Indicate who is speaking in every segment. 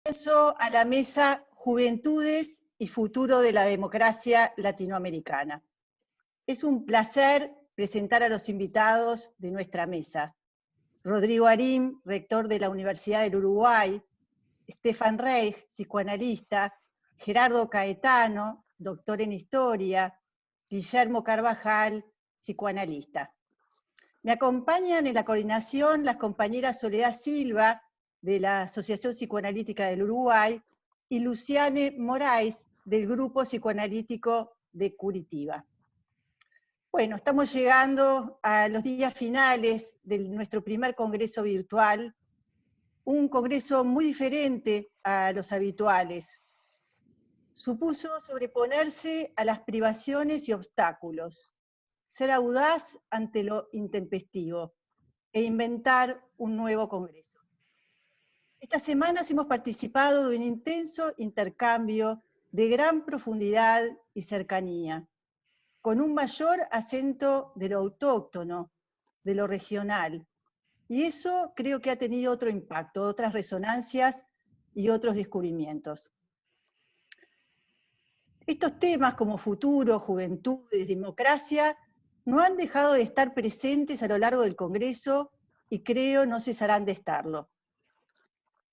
Speaker 1: Comienzo a la mesa Juventudes y Futuro de la Democracia Latinoamericana. Es un placer presentar a los invitados de nuestra mesa. Rodrigo Arim, rector de la Universidad del Uruguay, Stefan Reich, psicoanalista, Gerardo Caetano, doctor en Historia, Guillermo Carvajal, psicoanalista. Me acompañan en la coordinación las compañeras Soledad Silva, de la Asociación Psicoanalítica del Uruguay, y Luciane Moraes, del Grupo Psicoanalítico de Curitiba. Bueno, estamos llegando a los días finales de nuestro primer congreso virtual, un congreso muy diferente a los habituales. Supuso sobreponerse a las privaciones y obstáculos, ser audaz ante lo intempestivo e inventar un nuevo congreso. Estas semanas hemos participado de un intenso intercambio de gran profundidad y cercanía, con un mayor acento de lo autóctono, de lo regional. Y eso creo que ha tenido otro impacto, otras resonancias y otros descubrimientos. Estos temas como futuro, juventudes, democracia, no han dejado de estar presentes a lo largo del Congreso y creo no cesarán de estarlo.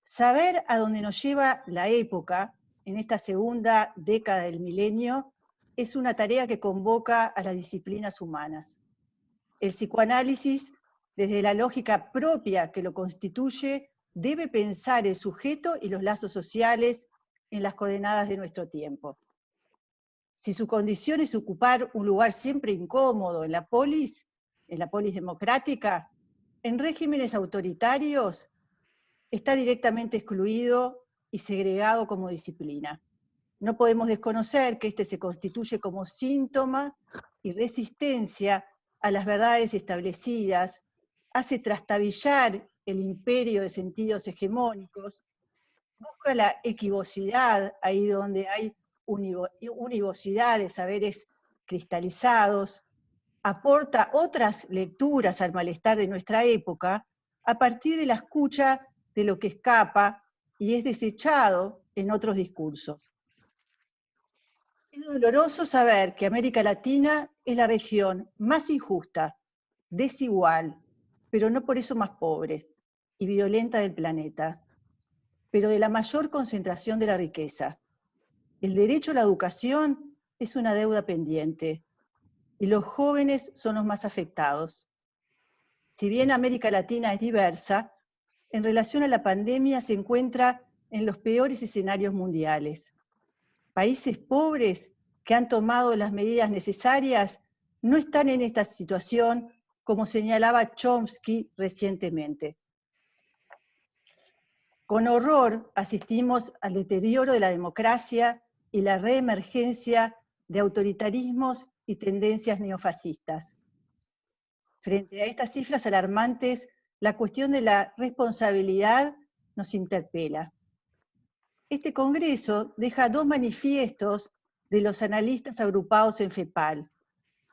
Speaker 1: Saber a dónde nos lleva la época, en esta segunda década del milenio, es una tarea que convoca a las disciplinas humanas. El psicoanálisis, desde la lógica propia que lo constituye, debe pensar el sujeto y los lazos sociales en las coordenadas de nuestro tiempo. Si su condición es ocupar un lugar siempre incómodo en la polis democrática, en regímenes autoritarios, está directamente excluido y segregado como disciplina. No podemos desconocer que este se constituye como síntoma y resistencia a las verdades establecidas, hace trastabillar el imperio de sentidos hegemónicos, busca la equivocidad ahí donde hay univocidad de saberes cristalizados, aporta otras lecturas al malestar de nuestra época a partir de la escucha de lo que escapa y es desechado en otros discursos. Es doloroso saber que América Latina es la región más injusta, desigual, pero no por eso más pobre y violenta del planeta, pero de la mayor concentración de la riqueza. El derecho a la educación es una deuda pendiente y los jóvenes son los más afectados. Si bien América Latina es diversa, en relación a la pandemia se encuentra en los peores escenarios mundiales. Países pobres que han tomado las medidas necesarias no están en esta situación, como señalaba Chomsky recientemente. Con horror asistimos al deterioro de la democracia y la reemergencia de autoritarismos y tendencias neofascistas. Frente a estas cifras alarmantes, la cuestión de la responsabilidad nos interpela. Este congreso deja dos manifiestos de los analistas agrupados en FEPAL,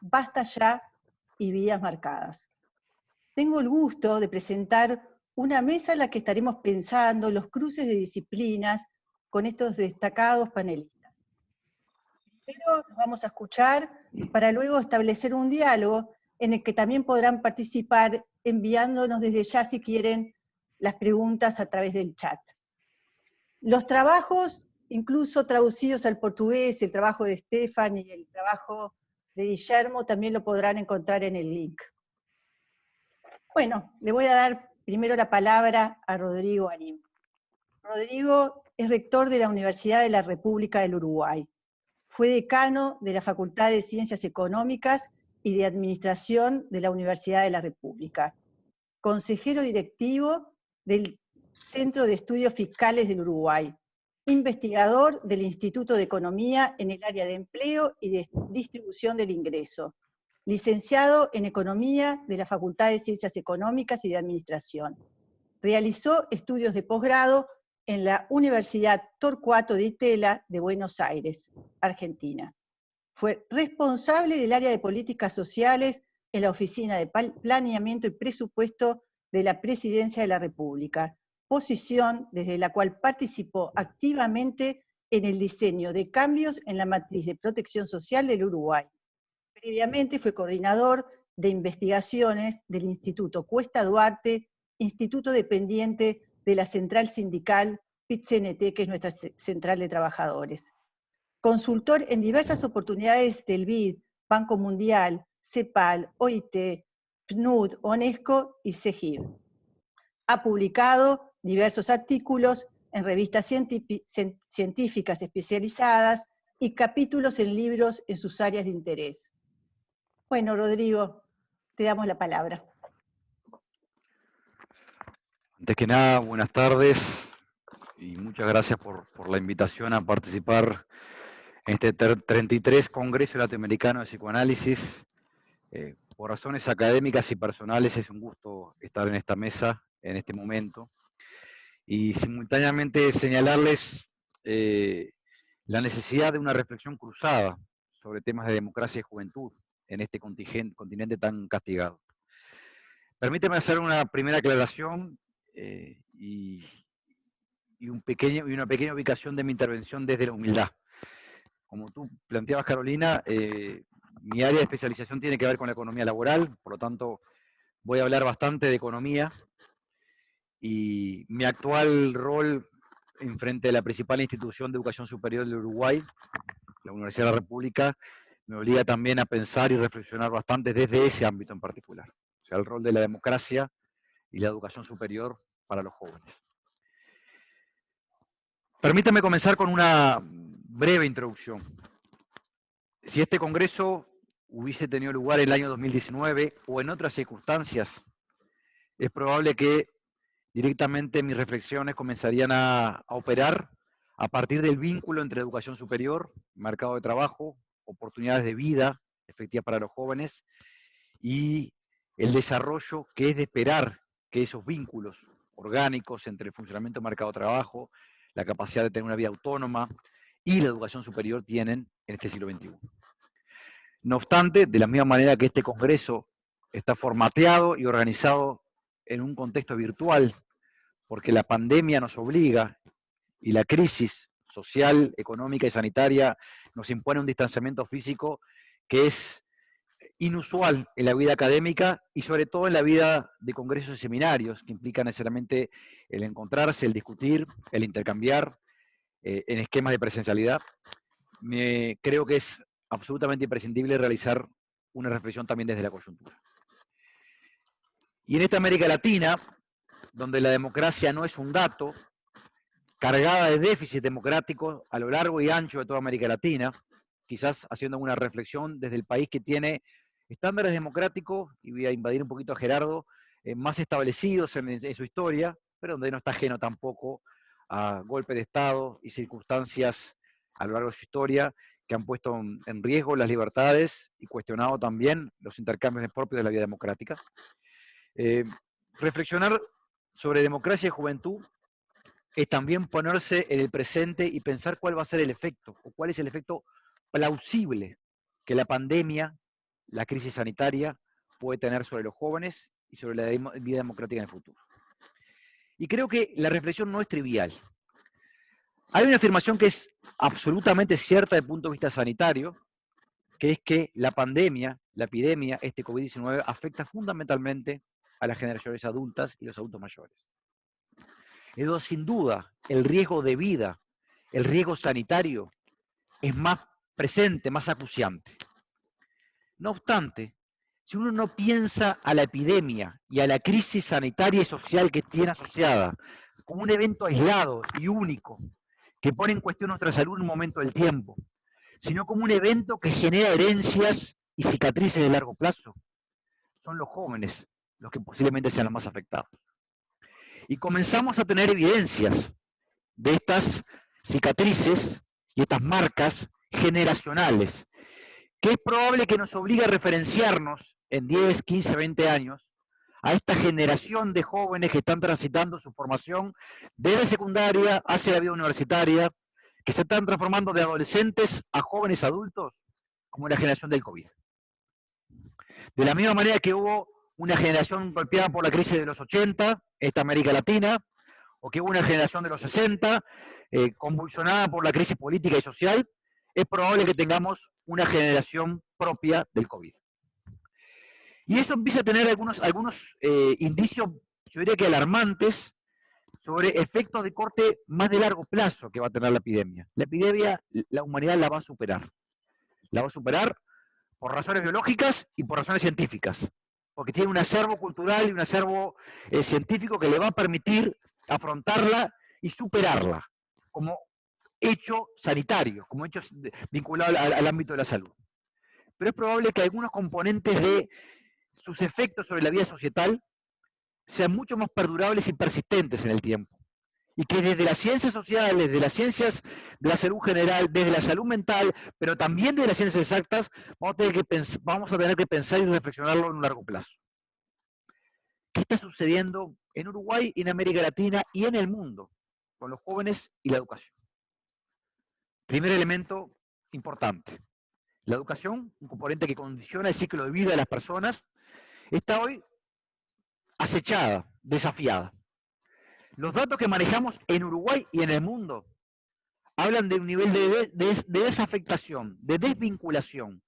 Speaker 1: Basta Ya y Vidas Marcadas. Tengo el gusto de presentar una mesa en la que estaremos pensando los cruces de disciplinas con estos destacados panelistas. Primero los vamos a escuchar para luego establecer un diálogo en el que también podrán participar enviándonos desde ya, si quieren, las preguntas a través del chat. Los trabajos, incluso traducidos al portugués, el trabajo de Stefan y el trabajo de Guillermo, también lo podrán encontrar en el link. Bueno, le voy a dar primero la palabra a Rodrigo Arim. Rodrigo es rector de la Universidad de la República del Uruguay. Fue decano de la Facultad de Ciencias Económicas y de Administración de la Universidad de la República. Consejero directivo del Centro de Estudios Fiscales del Uruguay. Investigador del Instituto de Economía en el área de empleo y de distribución del ingreso. Licenciado en Economía de la Facultad de Ciencias Económicas y de Administración. Realizó estudios de posgrado en la Universidad Torcuato Di Tella de Buenos Aires, Argentina. Fue responsable del área de políticas sociales en la Oficina de Planeamiento y Presupuesto de la Presidencia de la República. posición desde la cual participó activamente en el diseño de cambios en la matriz de protección social del Uruguay. Previamente fue coordinador de investigaciones del Instituto Cuesta Duarte, instituto dependiente de la central sindical PIT-CNT, que es nuestra central de trabajadores. Consultor en diversas oportunidades del BID, Banco Mundial, CEPAL, OIT, PNUD, UNESCO y CEGIB. Ha publicado diversos artículos en revistas científicas especializadas y capítulos en libros en sus áreas de interés. Bueno, Rodrigo, te damos la palabra.
Speaker 2: Antes que nada, buenas tardes y muchas gracias por la invitación a participar en este 33 Congreso Latinoamericano de Psicoanálisis. Por razones académicas y personales es un gusto estar en esta mesa en este momento y simultáneamente señalarles la necesidad de una reflexión cruzada sobre temas de democracia y juventud en este continente tan castigado. Permíteme hacer una primera aclaración y una pequeña ubicación de mi intervención desde la humildad. Como tú planteabas, Carolina, mi área de especialización tiene que ver con la economía laboral, por lo tanto voy a hablar bastante de economía, y mi actual rol en frente de la principal institución de educación superior del Uruguay, la Universidad de la República, me obliga también a pensar y reflexionar bastante desde ese ámbito en particular, o sea, el rol de la democracia y la educación superior para los jóvenes. Permítame comenzar con una breve introducción. Si este congreso hubiese tenido lugar en el año 2019 o en otras circunstancias, es probable que directamente mis reflexiones comenzarían a operar a partir del vínculo entre educación superior, mercado de trabajo, oportunidades de vida efectivas para los jóvenes y el desarrollo que es de esperar que esos vínculos orgánicos entre el funcionamiento del mercado de trabajo, la capacidad de tener una vida autónoma y la educación superior tienen en este siglo XXI. No obstante, de la misma manera que este congreso está formateado y organizado en un contexto virtual, porque la pandemia nos obliga y la crisis social, económica y sanitaria nos impone un distanciamiento físico que es inusual en la vida académica y sobre todo en la vida de congresos y seminarios, que implican necesariamente el encontrarse, el discutir, el intercambiar en esquemas de presencialidad. Creo que es absolutamente imprescindible realizar una reflexión también desde la coyuntura. Y en esta América Latina, donde la democracia no es un dato, cargada de déficit democrático a lo largo y ancho de toda América Latina, quizás haciendo una reflexión desde el país que tiene estándares democráticos, y voy a invadir un poquito a Gerardo, más establecidos en su historia, pero donde no está ajeno tampoco a golpes de Estado y circunstancias a lo largo de su historia que han puesto en riesgo las libertades y cuestionado también los intercambios propios de la vida democrática. Reflexionar sobre democracia y juventud es también ponerse en el presente y pensar cuál va a ser el efecto, o cuál es el efecto plausible que la pandemia, la crisis sanitaria, puede tener sobre los jóvenes y sobre la vida democrática en el futuro. Y creo que la reflexión no es trivial. Hay una afirmación que es absolutamente cierta desde el punto de vista sanitario, que es que la pandemia, la epidemia, este COVID-19, afecta fundamentalmente a las generaciones adultas y los adultos mayores. Entonces, sin duda, el riesgo de vida, el riesgo sanitario, es más presente, más acuciante. No obstante, si uno no piensa a la epidemia y a la crisis sanitaria y social que tiene asociada como un evento aislado y único, que pone en cuestión nuestra salud en un momento del tiempo, sino como un evento que genera herencias y cicatrices de largo plazo, son los jóvenes los que posiblemente sean los más afectados. Y comenzamos a tener evidencias de estas cicatrices y estas marcas generacionales, que es probable que nos obligue a referenciarnos en 10, 15, 20 años a esta generación de jóvenes que están transitando su formación desde secundaria hacia la vida universitaria, que se están transformando de adolescentes a jóvenes adultos, como la generación del COVID. De la misma manera que hubo una generación golpeada por la crisis de los 80, esta América Latina, o que hubo una generación de los 60, convulsionada por la crisis política y social, es probable que tengamos una generación propia del COVID. Y eso empieza a tener algunos indicios, yo diría que alarmantes, sobre efectos de corte más de largo plazo que va a tener la epidemia. La epidemia, la humanidad la va a superar. La va a superar por razones biológicas y por razones científicas, porque tiene un acervo cultural y un acervo científico que le va a permitir afrontarla y superarla como hecho sanitario, como hecho vinculado al ámbito de la salud. Pero es probable que algunos componentes de sus efectos sobre la vida societal sean mucho más perdurables y persistentes en el tiempo. Y que desde las ciencias sociales, desde las ciencias de la salud general, desde la salud mental, pero también desde las ciencias exactas, vamos a tener que pensar y reflexionarlo en un largo plazo. ¿Qué está sucediendo en Uruguay, en América Latina y en el mundo con los jóvenes y la educación? Primer elemento importante. La educación, un componente que condiciona el ciclo de vida de las personas, está hoy acechada, desafiada. Los datos que manejamos en Uruguay y en el mundo hablan de un nivel de desafectación, de desvinculación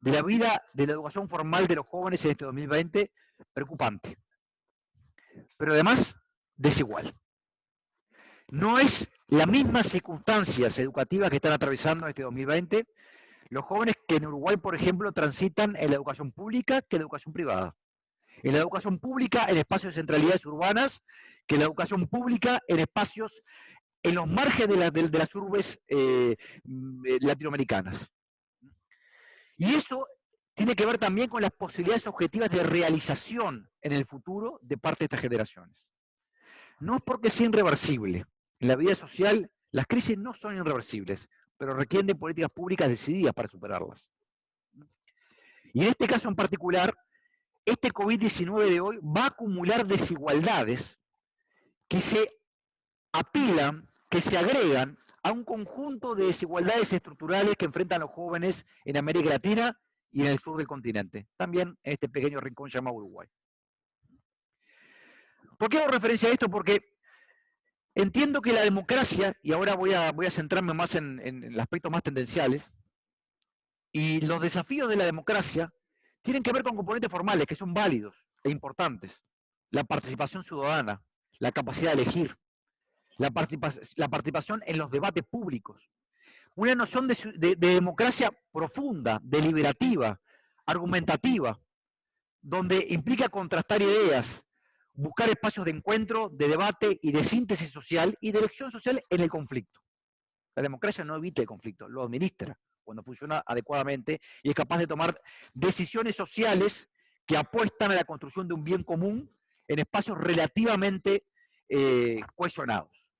Speaker 2: de la vida de la educación formal de los jóvenes en este 2020 preocupante. Pero además desigual. No es las mismas circunstancias educativas que están atravesando este 2020 los jóvenes que en Uruguay, por ejemplo, transitan en la educación pública que en la educación privada. En la educación pública en espacios de centralidades urbanas, que en la educación pública en espacios en los márgenes de las urbes latinoamericanas. Y eso tiene que ver también con las posibilidades objetivas de realización en el futuro de parte de estas generaciones. No es porque sea irreversible. En la vida social, las crisis no son irreversibles, pero requieren de políticas públicas decididas para superarlas. Y en este caso en particular, este COVID-19 de hoy va a acumular desigualdades que se apilan, que se agregan a un conjunto de desigualdades estructurales que enfrentan los jóvenes en América Latina y en el sur del continente, también en este pequeño rincón llamado Uruguay. ¿Por qué hago referencia a esto? Porque entiendo que la democracia, y ahora voy a centrarme más en el aspecto más tendenciales, y los desafíos de la democracia tienen que ver con componentes formales que son válidos e importantes. La participación ciudadana, la capacidad de elegir, la participación en los debates públicos, una noción de democracia profunda, deliberativa, argumentativa, donde implica contrastar ideas, buscar espacios de encuentro, de debate y de síntesis social y de elección social en el conflicto. La democracia no evita el conflicto, lo administra cuando funciona adecuadamente y es capaz de tomar decisiones sociales que apuestan a la construcción de un bien común en espacios relativamente cohesionados.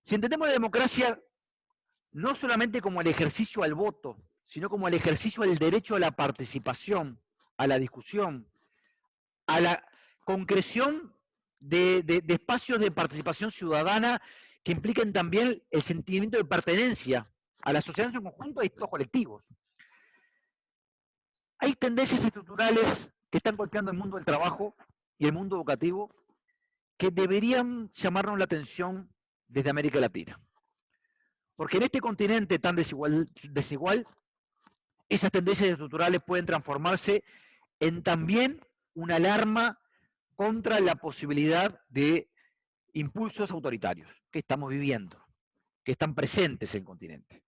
Speaker 2: Si entendemos la democracia no solamente como el ejercicio al voto, sino como el ejercicio del derecho a la participación, a la discusión, a la concreción de espacios de participación ciudadana que impliquen también el sentimiento de pertenencia a la sociedad en su conjunto y a estos colectivos. Hay tendencias estructurales que están golpeando el mundo del trabajo y el mundo educativo que deberían llamarnos la atención desde América Latina. Porque en este continente tan desigual, esas tendencias estructurales pueden transformarse en también una alarma contra la posibilidad de impulsos autoritarios que estamos viviendo, que están presentes en el continente.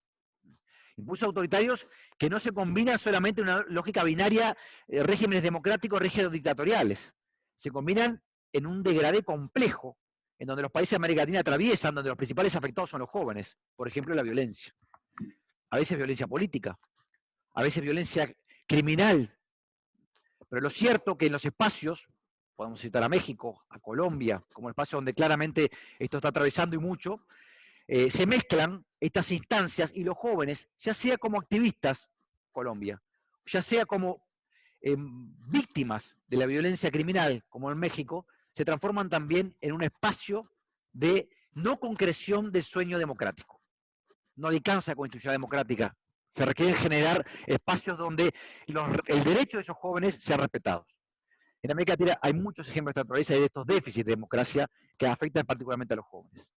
Speaker 2: Impulsos autoritarios que no se combinan solamente en una lógica binaria, regímenes democráticos, regímenes dictatoriales. Se combinan en un degradé complejo, en donde los países de América Latina atraviesan, donde los principales afectados son los jóvenes. Por ejemplo, la violencia. A veces violencia política, a veces violencia criminal. Pero lo cierto que en los espacios, podemos citar a México, a Colombia, como el espacio donde claramente esto está atravesando y mucho, se mezclan estas instancias y los jóvenes, ya sea como activistas, Colombia, ya sea como víctimas de la violencia criminal, como en México, se transforman también en un espacio de no concreción del sueño democrático. No alcanza constitucionalidad democrática. Se requiere generar espacios donde el derecho de esos jóvenes sea respetado. En América Latina hay muchos ejemplos de esta naturaleza y de estos déficits de democracia que afectan particularmente a los jóvenes.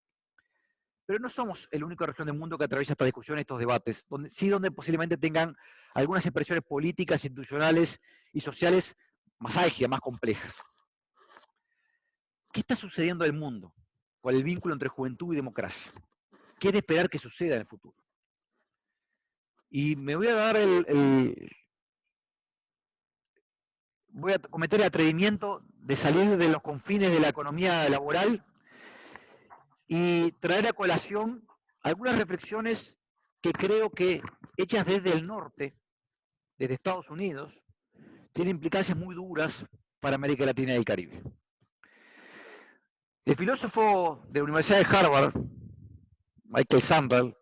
Speaker 2: Pero no somos la única región del mundo que atraviesa esta discusión, estos debates, donde posiblemente tengan algunas expresiones políticas, institucionales y sociales más álgidas, más complejas. ¿Qué está sucediendo en el mundo con el vínculo entre juventud y democracia? ¿Qué es de esperar que suceda en el futuro? Y me voy a dar voy a cometer el atrevimiento de salir de los confines de la economía laboral y traer a colación algunas reflexiones que creo que, hechas desde el norte, desde Estados Unidos, tienen implicancias muy duras para América Latina y el Caribe. El filósofo de la Universidad de Harvard, Michael Sandel,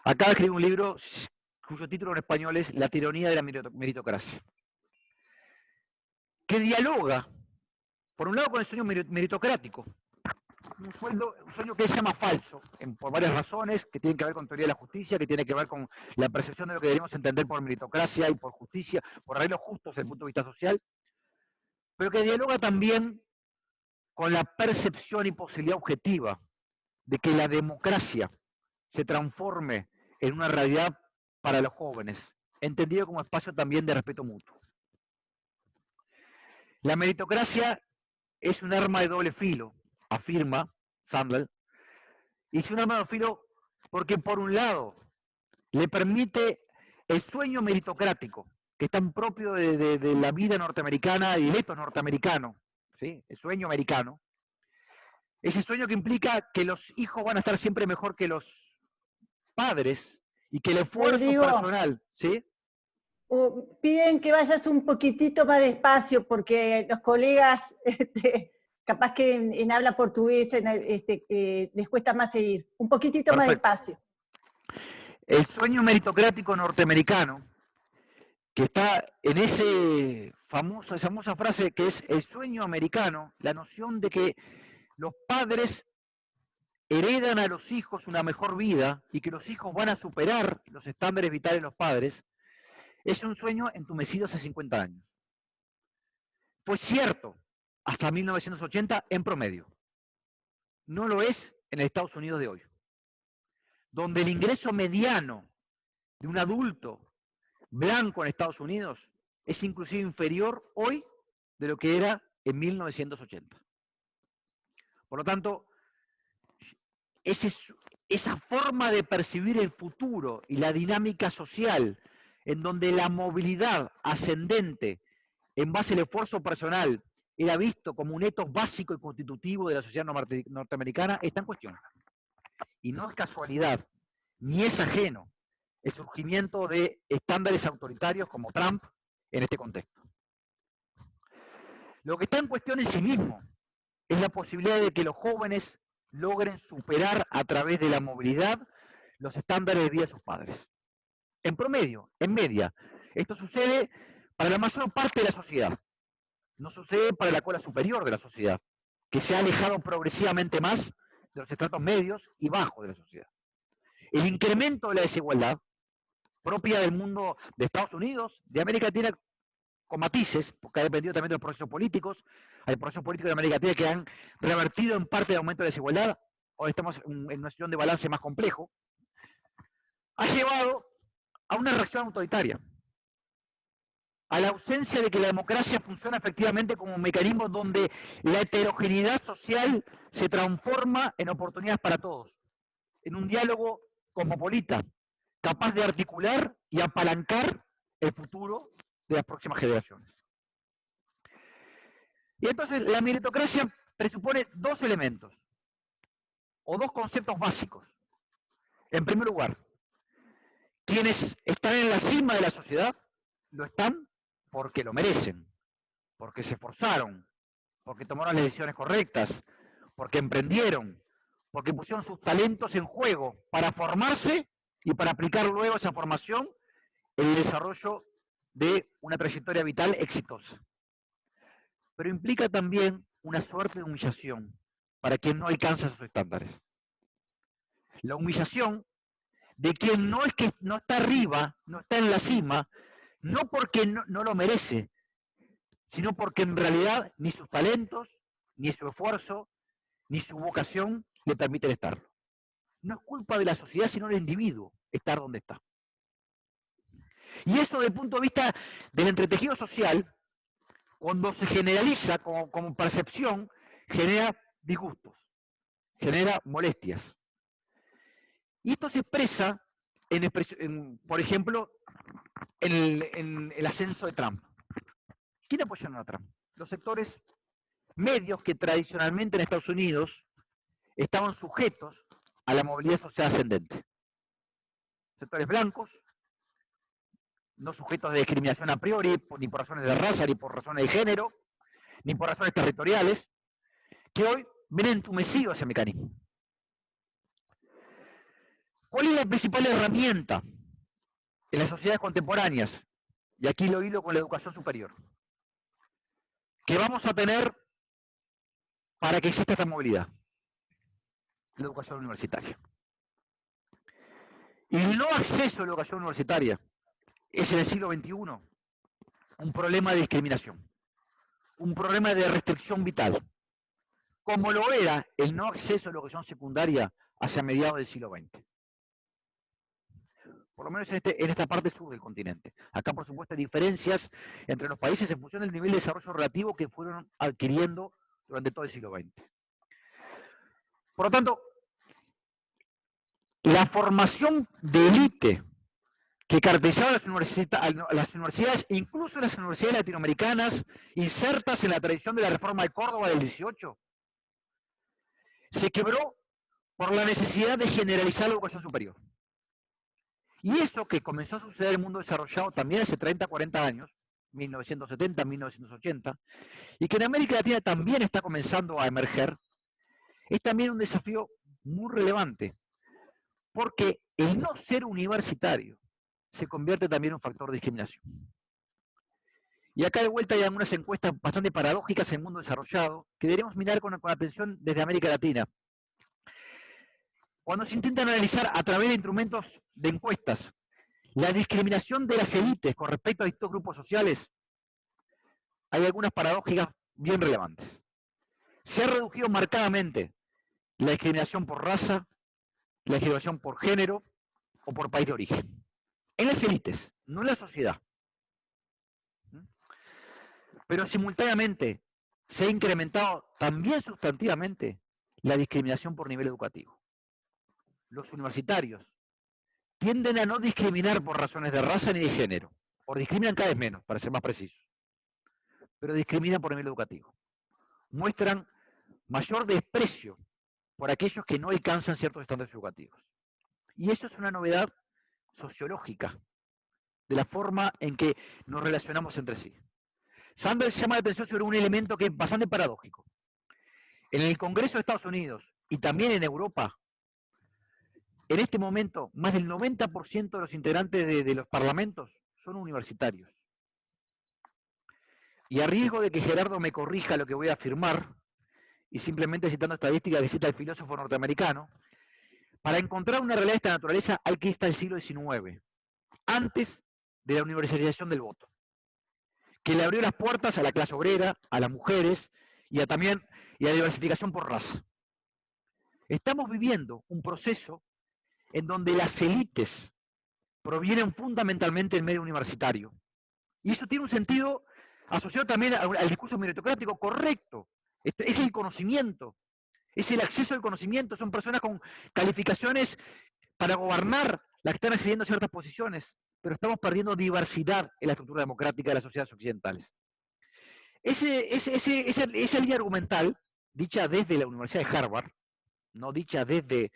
Speaker 2: acaba de escribir un libro cuyo título en español es La tiranía de la meritocracia, que dialoga, por un lado, con el sueño meritocrático, un sueño que se llama falso, por varias razones, que tienen que ver con teoría de la justicia, que tiene que ver con la percepción de lo que deberíamos entender por meritocracia y por justicia, por arreglos justos desde el punto de vista social, pero que dialoga también con la percepción y posibilidad objetiva de que la democracia se transforme en una realidad para los jóvenes, entendido como espacio también de respeto mutuo. La meritocracia es un arma de doble filo, afirma Sandel, y es un arma de doble filo porque, por un lado, le permite el sueño meritocrático, que es tan propio de la vida norteamericana y del etos norteamericano, ¿sí? El sueño americano. Ese sueño que implica que los hijos van a estar siempre mejor que los padres y que el esfuerzo
Speaker 1: Rodrigo,
Speaker 2: personal, ¿sí?
Speaker 1: Piden que vayas un poquitito más despacio porque los colegas, capaz que en habla portuguesa, les cuesta más seguir. Un poquitito más
Speaker 2: Perfecto.
Speaker 1: despacio.
Speaker 2: El sueño meritocrático norteamericano, que está en esa famosa frase que es el sueño americano, la noción de que los padres heredan a los hijos una mejor vida y que los hijos van a superar los estándares vitales de los padres, es un sueño entumecido hace 50 años. Fue cierto hasta 1980 en promedio. No lo es en el Estados Unidos de hoy, donde el ingreso mediano de un adulto blanco en Estados Unidos es inclusive inferior hoy de lo que era en 1980. Por lo tanto, esa forma de percibir el futuro y la dinámica social en donde la movilidad ascendente en base al esfuerzo personal era visto como un etos básico y constitutivo de la sociedad norteamericana, está en cuestión. Y no es casualidad, ni es ajeno el surgimiento de estándares autoritarios como Trump en este contexto. Lo que está en cuestión en sí mismo es la posibilidad de que los jóvenes logren superar a través de la movilidad los estándares de vida de sus padres. En promedio, en media. Esto sucede para la mayor parte de la sociedad. No sucede para la cola superior de la sociedad, que se ha alejado progresivamente más de los estratos medios y bajos de la sociedad. El incremento de la desigualdad, propia del mundo de Estados Unidos, de América Latina, con matices, porque ha dependido también de los procesos políticos. Hay procesos políticos de América Latina que han revertido en parte el aumento de desigualdad. Hoy estamos en una situación de balance más complejo. Ha llevado a una reacción autoritaria, a la ausencia de que la democracia funciona efectivamente como un mecanismo donde la heterogeneidad social se transforma en oportunidades para todos, en un diálogo cosmopolita, capaz de articular y apalancar el futuro de las próximas generaciones. Y entonces la meritocracia presupone dos elementos, o dos conceptos básicos. En primer lugar, quienes están en la cima de la sociedad, lo están porque lo merecen, porque se esforzaron, porque tomaron las decisiones correctas, porque emprendieron, porque pusieron sus talentos en juego para formarse y para aplicar luego esa formación en el desarrollo de una trayectoria vital exitosa. Pero implica también una suerte de humillación para quien no alcanza sus estándares. La humillación de quien no es que no está arriba, no está en la cima, no porque no lo merece, sino porque en realidad ni sus talentos, ni su esfuerzo, ni su vocación le permiten estarlo. No es culpa de la sociedad, sino del individuo estar donde está. Y eso desde el punto de vista del entretejido social, cuando se generaliza como percepción, genera disgustos, genera molestias. Y esto se expresa, por ejemplo, en el ascenso de Trump. ¿Quién apoyaron a Trump? Los sectores medios que tradicionalmente en Estados Unidos estaban sujetos a la movilidad social ascendente. Sectores blancos, no sujetos de discriminación a priori, ni por razones de raza, ni por razones de género, ni por razones territoriales, que hoy ven entumecido ese mecanismo. ¿Cuál es la principal herramienta en las sociedades contemporáneas? Y aquí lo hilo con la educación superior. Que vamos a tener para que exista esta movilidad. La educación universitaria. Y el no acceso a la educación universitaria es en el siglo XXI un problema de discriminación, un problema de restricción vital, como lo era el no acceso a la educación secundaria hacia mediados del siglo XX. Por lo menos en esta parte sur del continente. Acá, por supuesto, hay diferencias entre los países en función del nivel de desarrollo relativo que fueron adquiriendo durante todo el siglo XX. Por lo tanto, la formación de élite que caracterizaba a las universidades, incluso las universidades latinoamericanas, insertas en la tradición de la reforma de Córdoba del 18, se quebró por la necesidad de generalizar la educación superior. Y eso que comenzó a suceder en el mundo desarrollado también hace 30, 40 años, 1970, 1980, y que en América Latina también está comenzando a emerger, es también un desafío muy relevante, porque el no ser universitario se convierte también en un factor de discriminación. Y acá de vuelta hay algunas encuestas bastante paradójicas en el mundo desarrollado que deberíamos mirar con atención desde América Latina. Cuando se intenta analizar a través de instrumentos de encuestas la discriminación de las élites con respecto a estos grupos sociales, hay algunas paradójicas bien relevantes. Se ha reducido marcadamente la discriminación por raza, la discriminación por género o por país de origen. En las élites, no en la sociedad. Pero simultáneamente se ha incrementado también sustantivamente la discriminación por nivel educativo. Los universitarios tienden a no discriminar por razones de raza ni de género, o discriminan cada vez menos, para ser más precisos, pero discriminan por nivel educativo. Muestran mayor desprecio por aquellos que no alcanzan ciertos estándares educativos. Y eso es una novedad sociológica de la forma en que nos relacionamos entre sí. Sanders llama la atención sobre un elemento que es bastante paradójico. En el Congreso de Estados Unidos y también en Europa, en este momento, más del 90% de los integrantes de los parlamentos son universitarios. Y a riesgo de que Gerardo me corrija lo que voy a afirmar, y simplemente citando estadísticas que cita el filósofo norteamericano, para encontrar una realidad de esta naturaleza hay que ir al siglo XIX, antes de la universalización del voto, que le abrió las puertas a la clase obrera, a las mujeres y a la diversificación por raza. Estamos viviendo un proceso en donde las élites provienen fundamentalmente del medio universitario. Y eso tiene un sentido asociado también al discurso meritocrático correcto. Es el conocimiento, es el acceso al conocimiento, son personas con calificaciones para gobernar las que están accediendo a ciertas posiciones, pero estamos perdiendo diversidad en la estructura democrática de las sociedades occidentales. Esa línea argumental, dicha desde la Universidad de Harvard, no dicha desde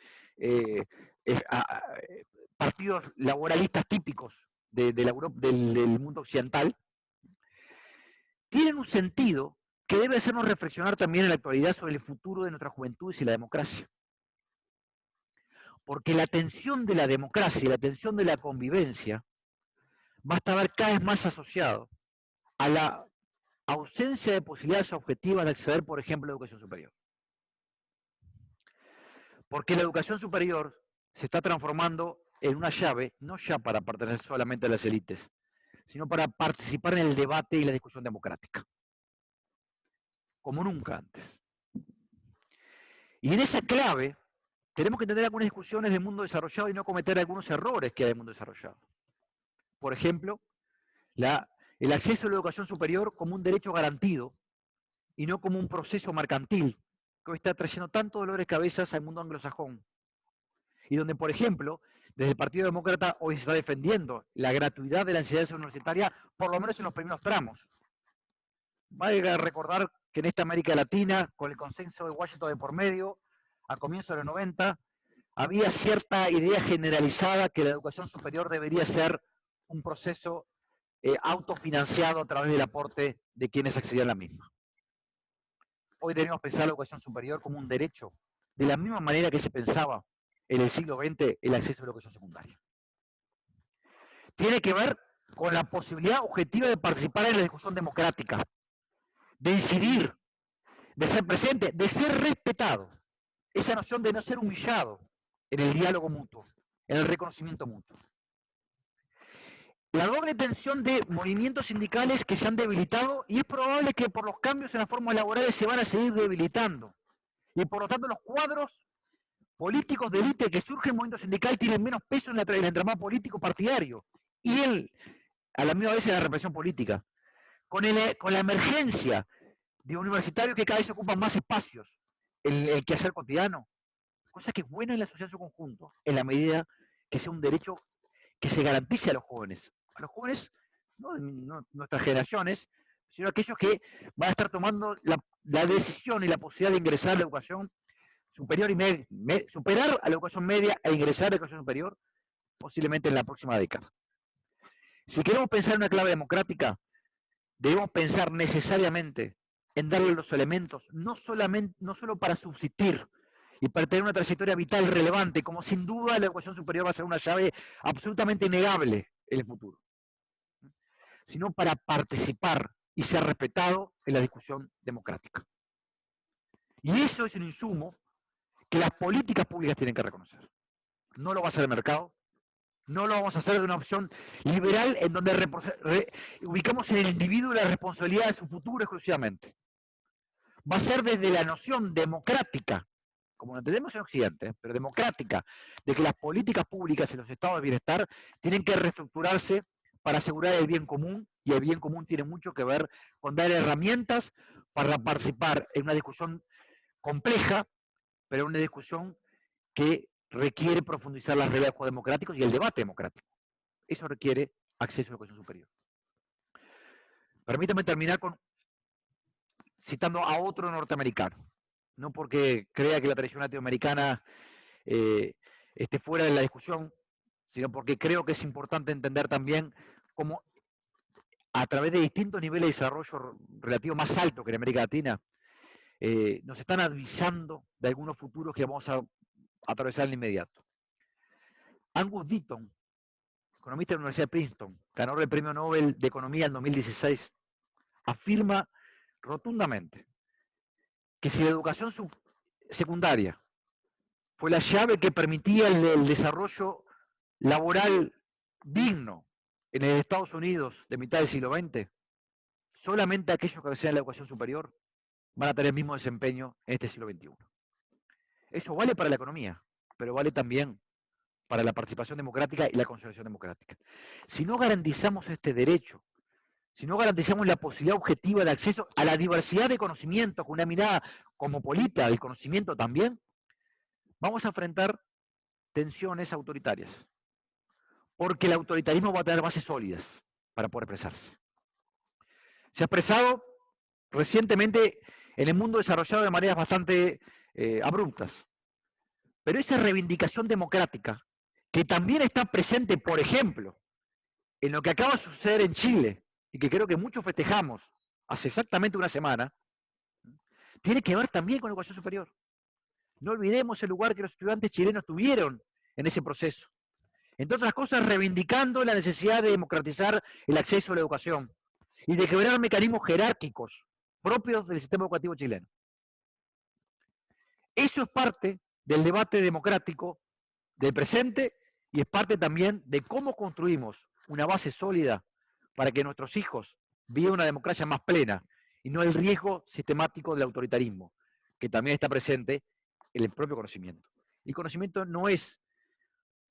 Speaker 2: partidos laboralistas típicos del mundo occidental, tienen un sentido que debe hacernos reflexionar también en la actualidad sobre el futuro de nuestras juventudes y la democracia. Porque la tensión de la democracia y la tensión de la convivencia va a estar cada vez más asociado a la ausencia de posibilidades objetivas de acceder, por ejemplo, a la educación superior. Porque la educación superior se está transformando en una llave, no ya para pertenecer solamente a las élites, sino para participar en el debate y la discusión democrática. como nunca antes. Y en esa clave tenemos que tener algunas discusiones del mundo desarrollado y no cometer algunos errores que hay en el mundo desarrollado. Por ejemplo, el acceso a la educación superior como un derecho garantido y no como un proceso mercantil que hoy está trayendo tantos dolores de cabezas al mundo anglosajón. Y donde, por ejemplo, desde el Partido Demócrata hoy se está defendiendo la gratuidad de la enseñanza universitaria, por lo menos en los primeros tramos. Vale recordar que en esta América Latina, con el consenso de Washington de por medio, a comienzos de los 90, había cierta idea generalizada que la educación superior debería ser un proceso autofinanciado a través del aporte de quienes accedían a la misma. Hoy debemos pensar la educación superior como un derecho, de la misma manera que se pensaba en el siglo XX el acceso a la educación secundaria. Tiene que ver con la posibilidad objetiva de participar en la discusión democrática, de incidir, de ser presente, de ser respetado. Esa noción de no ser humillado en el diálogo mutuo, en el reconocimiento mutuo. La doble tensión de movimientos sindicales que se han debilitado y es probable que por los cambios en las formas laborales se van a seguir debilitando. Y por lo tanto los cuadros políticos de élite que surgen en el movimiento sindical tienen menos peso en el entramado político partidario y a la misma vez en la represión política. Con la emergencia de universitarios que cada vez ocupan más espacios, el quehacer cotidiano, cosa que es buena en la sociedad en su conjunto, en la medida que sea un derecho que se garantice a los jóvenes, no nuestras generaciones, sino aquellos que van a estar tomando la decisión y la posibilidad de ingresar a la educación superior y superar a la educación media e ingresar a la educación superior, posiblemente en la próxima década. Si queremos pensar en una clave democrática, debemos pensar necesariamente en darle los elementos, no solo para subsistir y para tener una trayectoria vital relevante, como sin duda la educación superior va a ser una llave absolutamente innegable en el futuro, sino para participar y ser respetado en la discusión democrática. Y eso es un insumo que las políticas públicas tienen que reconocer. No lo va a hacer el mercado, no lo vamos a hacer de una opción liberal en donde ubicamos en el individuo la responsabilidad de su futuro exclusivamente. Va a ser desde la noción democrática, como lo entendemos en Occidente, pero democrática, de que las políticas públicas en los estados de bienestar tienen que reestructurarse para asegurar el bien común, y el bien común tiene mucho que ver con dar herramientas para participar en una discusión compleja, pero una discusión que requiere profundizar las reglas del juego democráticos y el debate democrático. Eso requiere acceso a la educación superior. Permítame terminar citando a otro norteamericano, no porque crea que la tradición latinoamericana esté fuera de la discusión, sino porque creo que es importante entender también cómo a través de distintos niveles de desarrollo relativo más alto que en América Latina, nos están avisando de algunos futuros que vamos a atravesar en el inmediato. Angus Deaton, economista de la Universidad de Princeton, ganador del Premio Nobel de Economía en 2016, afirma rotundamente que si la educación secundaria fue la llave que permitía el desarrollo laboral digno en el Estados Unidos de mitad del siglo XX, solamente aquellos que acceden a la educación superior van a tener el mismo desempeño en este siglo XXI. Eso vale para la economía, pero vale también para la participación democrática y la consolidación democrática. Si no garantizamos este derecho, si no garantizamos la posibilidad objetiva de acceso a la diversidad de conocimientos, con una mirada cosmopolita del conocimiento también, vamos a enfrentar tensiones autoritarias. Porque el autoritarismo va a tener bases sólidas para poder expresarse. Se ha expresado recientemente en el mundo desarrollado de maneras bastante abruptas. Pero esa reivindicación democrática, que también está presente, por ejemplo, en lo que acaba de suceder en Chile, y que creo que muchos festejamos hace exactamente una semana, tiene que ver también con la educación superior. No olvidemos el lugar que los estudiantes chilenos tuvieron en ese proceso. Entre otras cosas, reivindicando la necesidad de democratizar el acceso a la educación y de quebrar mecanismos jerárquicos propios del sistema educativo chileno. Eso es parte del debate democrático del presente y es parte también de cómo construimos una base sólida para que nuestros hijos vivan una democracia más plena y no el riesgo sistemático del autoritarismo, que también está presente en el propio conocimiento. El conocimiento no es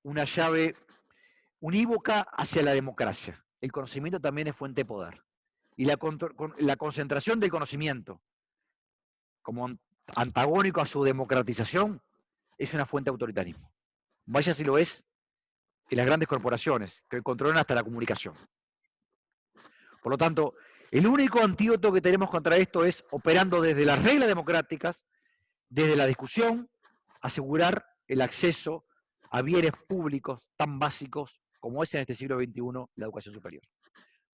Speaker 2: una llave unívoca hacia la democracia. El conocimiento también es fuente de poder. Y la concentración del conocimiento como antagónico a su democratización es una fuente de autoritarismo. Vaya si lo es en las grandes corporaciones que controlan hasta la comunicación. Por lo tanto, el único antídoto que tenemos contra esto es, operando desde las reglas democráticas, desde la discusión, asegurar el acceso a bienes públicos tan básicos como es en este siglo XXI la educación superior.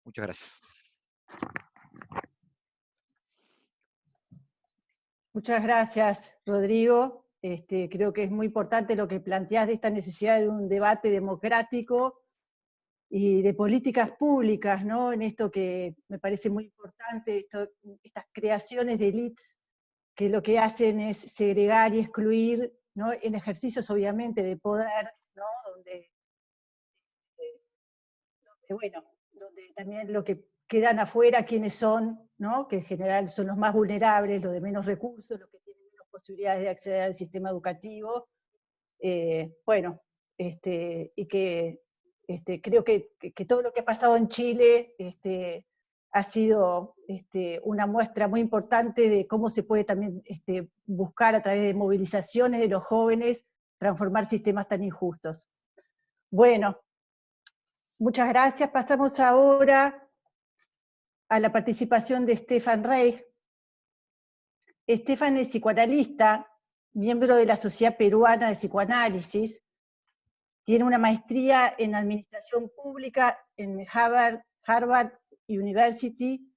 Speaker 2: Muchas gracias.
Speaker 1: Muchas gracias, Rodrigo. Creo que es muy importante lo que planteás de esta necesidad de un debate democrático y de políticas públicas, ¿no? En esto que me parece muy importante, estas creaciones de élites que lo que hacen es segregar y excluir, ¿no? En ejercicios obviamente de poder, ¿no? Donde también lo que quedan afuera, quienes son, ¿no? Que en general son los más vulnerables, los de menos recursos, los que tienen menos posibilidades de acceder al sistema educativo. Y que creo que todo lo que ha pasado en Chile ha sido una muestra muy importante de cómo se puede también buscar a través de movilizaciones de los jóvenes transformar sistemas tan injustos. Bueno, muchas gracias. Pasamos ahora a la participación de Stefan Reich. Stefan es psicoanalista, miembro de la Sociedad Peruana de Psicoanálisis, tiene una maestría en Administración Pública en Harvard University,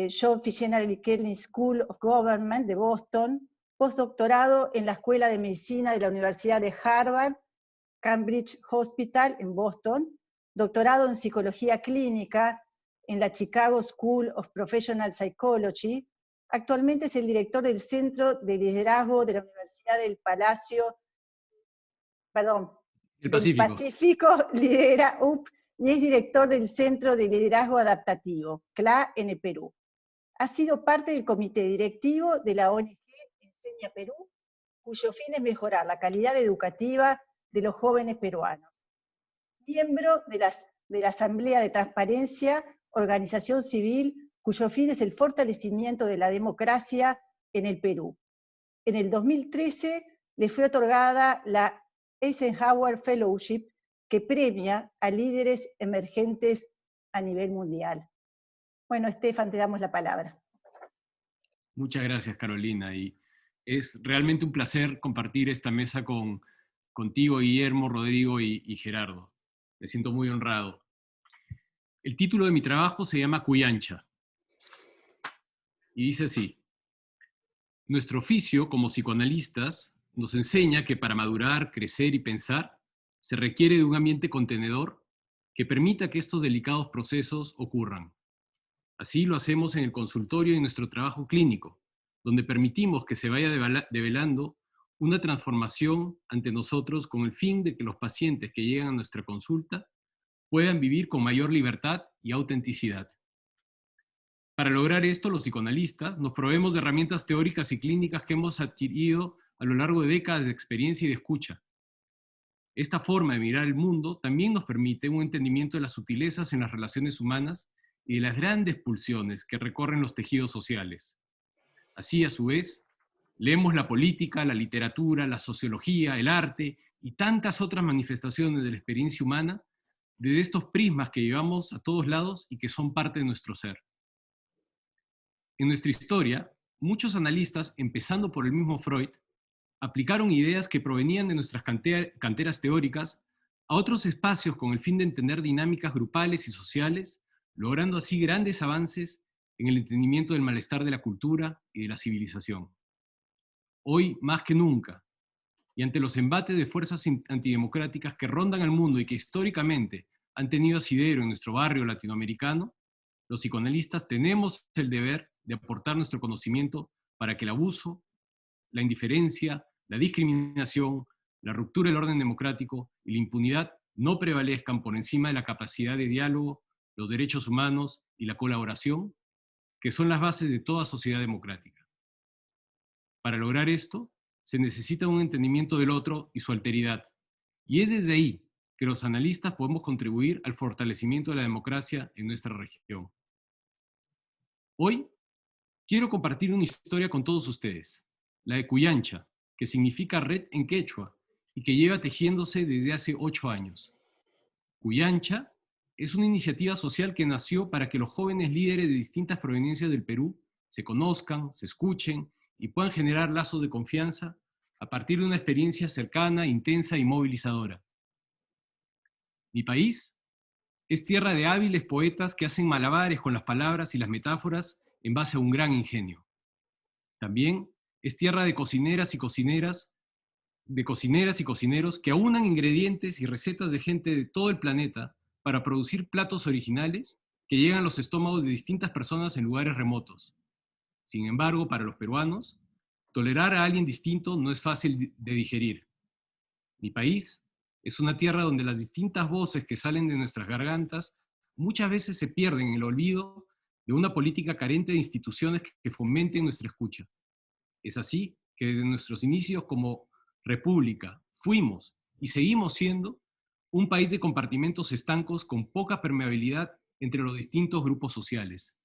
Speaker 1: John Fitzgerald Kennedy School of Government de Boston, postdoctorado en la Escuela de Medicina de la Universidad de Harvard, Cambridge Hospital en Boston, doctorado en Psicología Clínica en la Chicago School of Professional Psychology. Actualmente es el director del Centro de Liderazgo de la Universidad del Pacífico lidera UP y es director del Centro de Liderazgo Adaptativo, CLA, en el Perú. Ha sido parte del comité directivo de la ONG Enseña Perú, cuyo fin es mejorar la calidad educativa de los jóvenes peruanos. Miembro de la Asamblea de Transparencia, organización civil, cuyo fin es el fortalecimiento de la democracia en el Perú. En el 2013 le fue otorgada la Eisenhower Fellowship, que premia a líderes emergentes a nivel mundial. Bueno, Stefan, te damos la palabra.
Speaker 3: Muchas gracias, Carolina. Y es realmente un placer compartir esta mesa contigo, Guillermo, Rodrigo y Gerardo. Me siento muy honrado. El título de mi trabajo se llama Cuyancha. Y dice así: nuestro oficio como psicoanalistas nos enseña que para madurar, crecer y pensar, se requiere de un ambiente contenedor que permita que estos delicados procesos ocurran. Así lo hacemos en el consultorio y en nuestro trabajo clínico, donde permitimos que se vaya develando una transformación ante nosotros con el fin de que los pacientes que llegan a nuestra consulta puedan vivir con mayor libertad y autenticidad. Para lograr esto, los psicoanalistas nos proveemos de herramientas teóricas y clínicas que hemos adquirido a lo largo de décadas de experiencia y de escucha. Esta forma de mirar el mundo también nos permite un entendimiento de las sutilezas en las relaciones humanas y de las grandes pulsiones que recorren los tejidos sociales. Así, a su vez, leemos la política, la literatura, la sociología, el arte y tantas otras manifestaciones de la experiencia humana desde estos prismas que llevamos a todos lados y que son parte de nuestro ser. En nuestra historia, muchos analistas, empezando por el mismo Freud, aplicaron ideas que provenían de nuestras canteras teóricas a otros espacios con el fin de entender dinámicas grupales y sociales, logrando así grandes avances en el entendimiento del malestar de la cultura y de la civilización. Hoy, más que nunca, y ante los embates de fuerzas antidemocráticas que rondan al mundo y que históricamente han tenido asidero en nuestro barrio latinoamericano, los psicoanalistas tenemos el deber de aportar nuestro conocimiento para que el abuso, la indiferencia, la discriminación, la ruptura del orden democrático y la impunidad no prevalezcan por encima de la capacidad de diálogo, los derechos humanos y la colaboración, que son las bases de toda sociedad democrática. Para lograr esto, se necesita un entendimiento del otro y su alteridad, y es desde ahí que los analistas podemos contribuir al fortalecimiento de la democracia en nuestra región. Hoy, quiero compartir una historia con todos ustedes, la de Cuyancha, que significa red en quechua y que lleva tejiéndose desde hace 8 años. Cuyancha es una iniciativa social que nació para que los jóvenes líderes de distintas proveniencias del Perú se conozcan, se escuchen y puedan generar lazos de confianza a partir de una experiencia cercana, intensa y movilizadora. Mi país es tierra de hábiles poetas que hacen malabares con las palabras y las metáforas en base a un gran ingenio. También es tierra de cocineras y cocineros que aunan ingredientes y recetas de gente de todo el planeta para producir platos originales que llegan a los estómagos de distintas personas en lugares remotos. Sin embargo, para los peruanos, tolerar a alguien distinto no es fácil de digerir. Mi país es una tierra donde las distintas voces que salen de nuestras gargantas muchas veces se pierden en el olvido de una política carente de instituciones que fomenten nuestra escucha. Es así que desde nuestros inicios como república fuimos y seguimos siendo un país de compartimentos estancos con poca permeabilidad entre los distintos grupos sociales.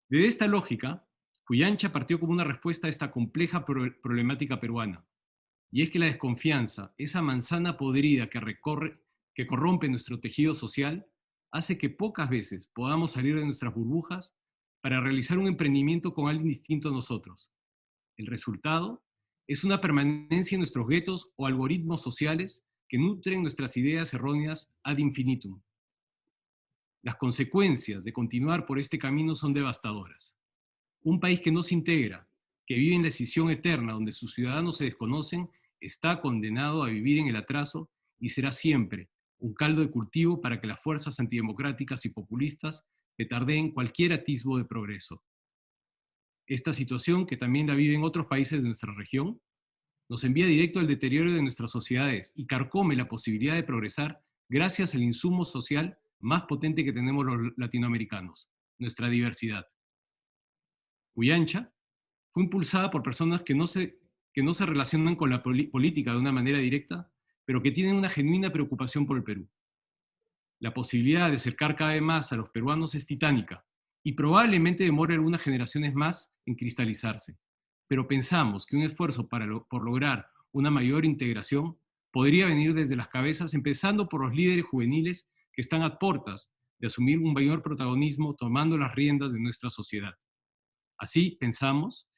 Speaker 3: De esta lógica, Cuyancha partió como una respuesta a esta compleja problemática peruana. Y es que la desconfianza, esa manzana podrida que corrompe nuestro tejido social, hace que pocas veces podamos salir de nuestras burbujas para realizar un emprendimiento con alguien distinto a nosotros. El resultado es una permanencia en nuestros guetos o algoritmos sociales que nutren nuestras ideas erróneas ad infinitum. Las consecuencias de continuar por este camino son devastadoras. Un país que no se integra, que vive en la escisión eterna donde sus ciudadanos se desconocen, está condenado a vivir en el atraso y será siempre un caldo de cultivo para que las fuerzas antidemocráticas y populistas petardeen cualquier atisbo de progreso. Esta situación, que también la viven otros países de nuestra región, nos envía directo al deterioro de nuestras sociedades y carcome la posibilidad de progresar gracias al insumo social más potente que tenemos los latinoamericanos, nuestra diversidad. Cuyancha fue impulsada por personas que no se relacionan con la política de una manera directa, pero que tienen una genuina preocupación por el Perú. La posibilidad de acercar cada vez más a los peruanos es titánica y probablemente demore algunas generaciones más en cristalizarse, pero pensamos que un esfuerzo por lograr una mayor integración podría venir desde las cabezas, empezando por los líderes juveniles que están a puertas de asumir un mayor protagonismo tomando las riendas de nuestra sociedad. Así pensamos,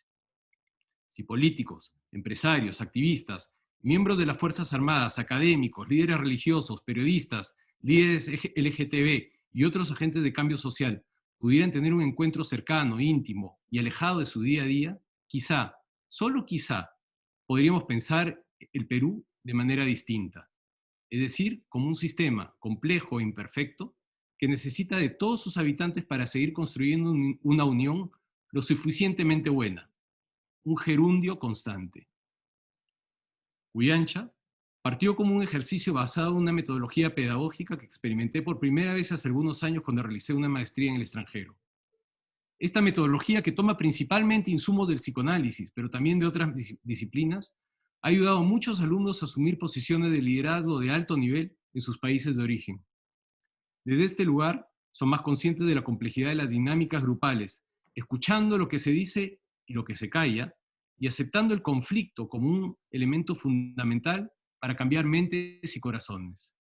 Speaker 3: si políticos, empresarios, activistas, miembros de las Fuerzas Armadas, académicos, líderes religiosos, periodistas, líderes LGTB y otros agentes de cambio social pudieran tener un encuentro cercano, íntimo y alejado de su día a día, quizá, solo quizá, podríamos pensar el Perú de manera distinta. Es decir, como un sistema complejo e imperfecto que necesita de todos sus habitantes para seguir construyendo una unión lo suficientemente buena, un gerundio constante. Cuyancha partió como un ejercicio basado en una metodología pedagógica que experimenté por primera vez hace algunos años cuando realicé una maestría en el extranjero. Esta metodología, que toma principalmente insumos del psicoanálisis, pero también de otras disciplinas, ha ayudado a muchos alumnos a asumir posiciones de liderazgo de alto nivel en sus países de origen. Desde este lugar, son más conscientes de la complejidad de las dinámicas grupales, escuchando lo que se dice y lo que se calla, y aceptando el conflicto como un elemento fundamental para cambiar mentes y corazones.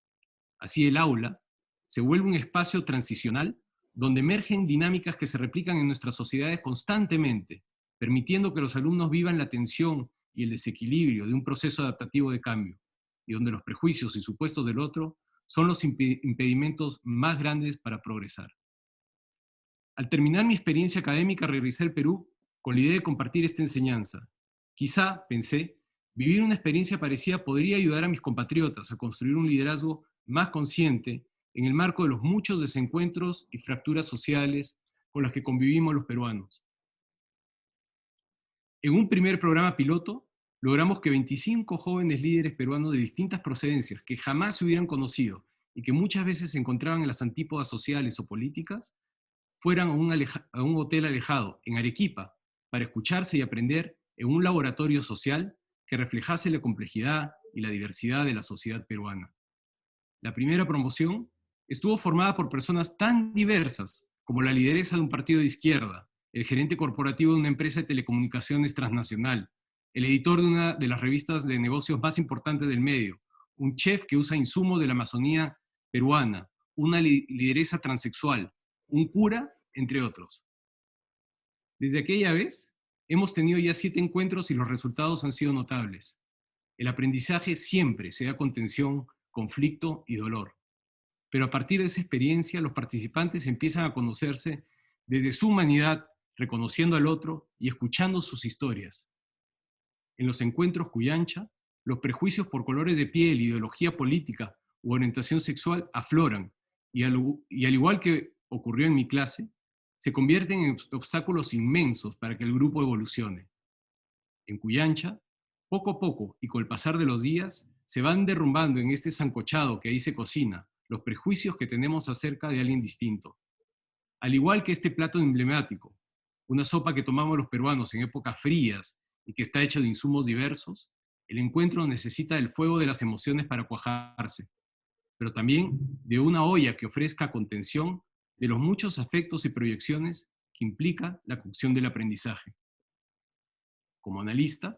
Speaker 3: Así el aula se vuelve un espacio transicional donde emergen dinámicas que se replican en nuestras sociedades constantemente, permitiendo que los alumnos vivan la tensión y el desequilibrio de un proceso adaptativo de cambio, y donde los prejuicios y supuestos del otro son los impedimentos más grandes para progresar. Al terminar mi experiencia académica, regresé al Perú con la idea de compartir esta enseñanza. Quizá, pensé, vivir una experiencia parecida podría ayudar a mis compatriotas a construir un liderazgo más consciente en el marco de los muchos desencuentros y fracturas sociales con las que convivimos los peruanos. En un primer programa piloto, logramos que 25 jóvenes líderes peruanos de distintas procedencias que jamás se hubieran conocido y que muchas veces se encontraban en las antípodas sociales o políticas, fueran a un hotel alejado, en Arequipa, para escucharse y aprender en un laboratorio social que reflejase la complejidad y la diversidad de la sociedad peruana. La primera promoción estuvo formada por personas tan diversas como la lideresa de un partido de izquierda, el gerente corporativo de una empresa de telecomunicaciones transnacional, el editor de una de las revistas de negocios más importantes del medio, un chef que usa insumos de la Amazonía peruana, una lideresa transexual, un cura, entre otros. Desde aquella vez, hemos tenido ya 7 encuentros y los resultados han sido notables. El aprendizaje siempre se da con tensión, conflicto y dolor. Pero a partir de esa experiencia, los participantes empiezan a conocerse desde su humanidad, reconociendo al otro y escuchando sus historias. En los encuentros Cuyancha, los prejuicios por colores de piel, ideología política u orientación sexual afloran y al igual que ocurrió en mi clase, se convierten en obstáculos inmensos para que el grupo evolucione. En Cuyancha, poco a poco y con el pasar de los días, se van derrumbando en este sancochado que ahí se cocina los prejuicios que tenemos acerca de alguien distinto. Al igual que este plato emblemático, una sopa que tomamos los peruanos en épocas frías y que está hecha de insumos diversos, el encuentro necesita del fuego de las emociones para cuajarse, pero también de una olla que ofrezca contención de los muchos afectos y proyecciones que implica la cocción del aprendizaje. Como analista,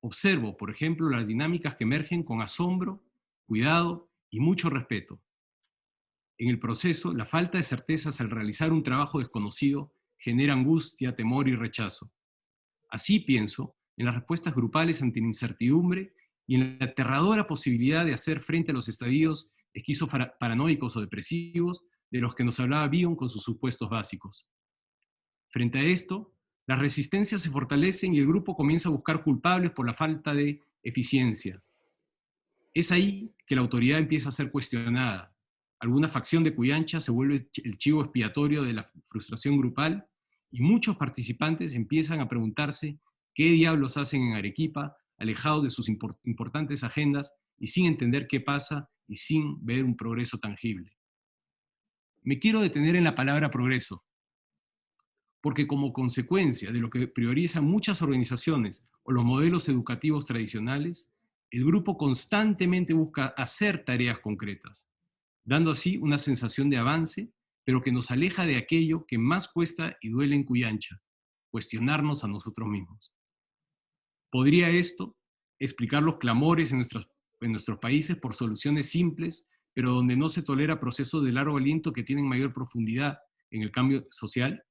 Speaker 3: observo, por ejemplo, las dinámicas que emergen con asombro, cuidado y mucho respeto. En el proceso, la falta de certezas al realizar un trabajo desconocido genera angustia, temor y rechazo. Así pienso en las respuestas grupales ante la incertidumbre y en la aterradora posibilidad de hacer frente a los estadios esquizoparanoicos o depresivos de los que nos hablaba Bion con sus supuestos básicos. Frente a esto, las resistencias se fortalecen y el grupo comienza a buscar culpables por la falta de eficiencia. Es ahí que la autoridad empieza a ser cuestionada. Alguna facción de Cuyancha se vuelve el chivo expiatorio de la frustración grupal y muchos participantes empiezan a preguntarse qué diablos hacen en Arequipa, alejados de sus importantes agendas y sin entender qué pasa y sin ver un progreso tangible. Me quiero detener en la palabra progreso, porque como consecuencia de lo que priorizan muchas organizaciones o los modelos educativos tradicionales, el grupo constantemente busca hacer tareas concretas, dando así una sensación de avance, pero que nos aleja de aquello que más cuesta y duele en Cuyancha, cuestionarnos a nosotros mismos. ¿Podría esto explicar los clamores en nuestros países por soluciones simples, pero donde no se tolera procesos de largo aliento que tienen mayor profundidad en el cambio social?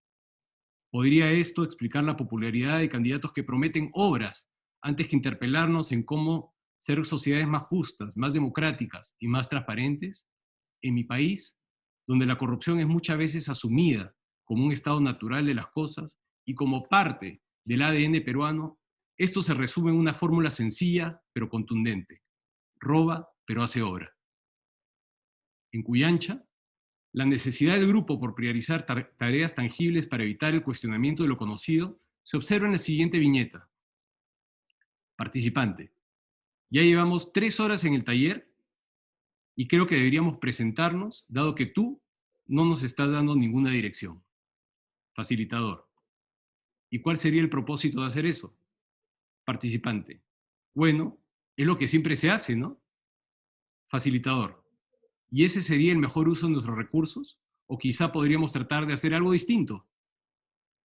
Speaker 3: ¿Podría esto explicar la popularidad de candidatos que prometen obras antes que interpelarnos en cómo ser sociedades más justas, más democráticas y más transparentes? En mi país, donde la corrupción es muchas veces asumida como un estado natural de las cosas y como parte del ADN peruano, esto se resume en una fórmula sencilla pero contundente: roba pero hace obra. En Cuyancha, la necesidad del grupo por priorizar tareas tangibles para evitar el cuestionamiento de lo conocido se observa en la siguiente viñeta. Participante: ya llevamos 3 horas en el taller y creo que deberíamos presentarnos, dado que tú no nos estás dando ninguna dirección. Facilitador: ¿y cuál sería el propósito de hacer eso? Participante: bueno, es lo que siempre se hace, ¿no? Facilitador: ¿y ese sería el mejor uso de nuestros recursos? ¿O quizá podríamos tratar de hacer algo distinto?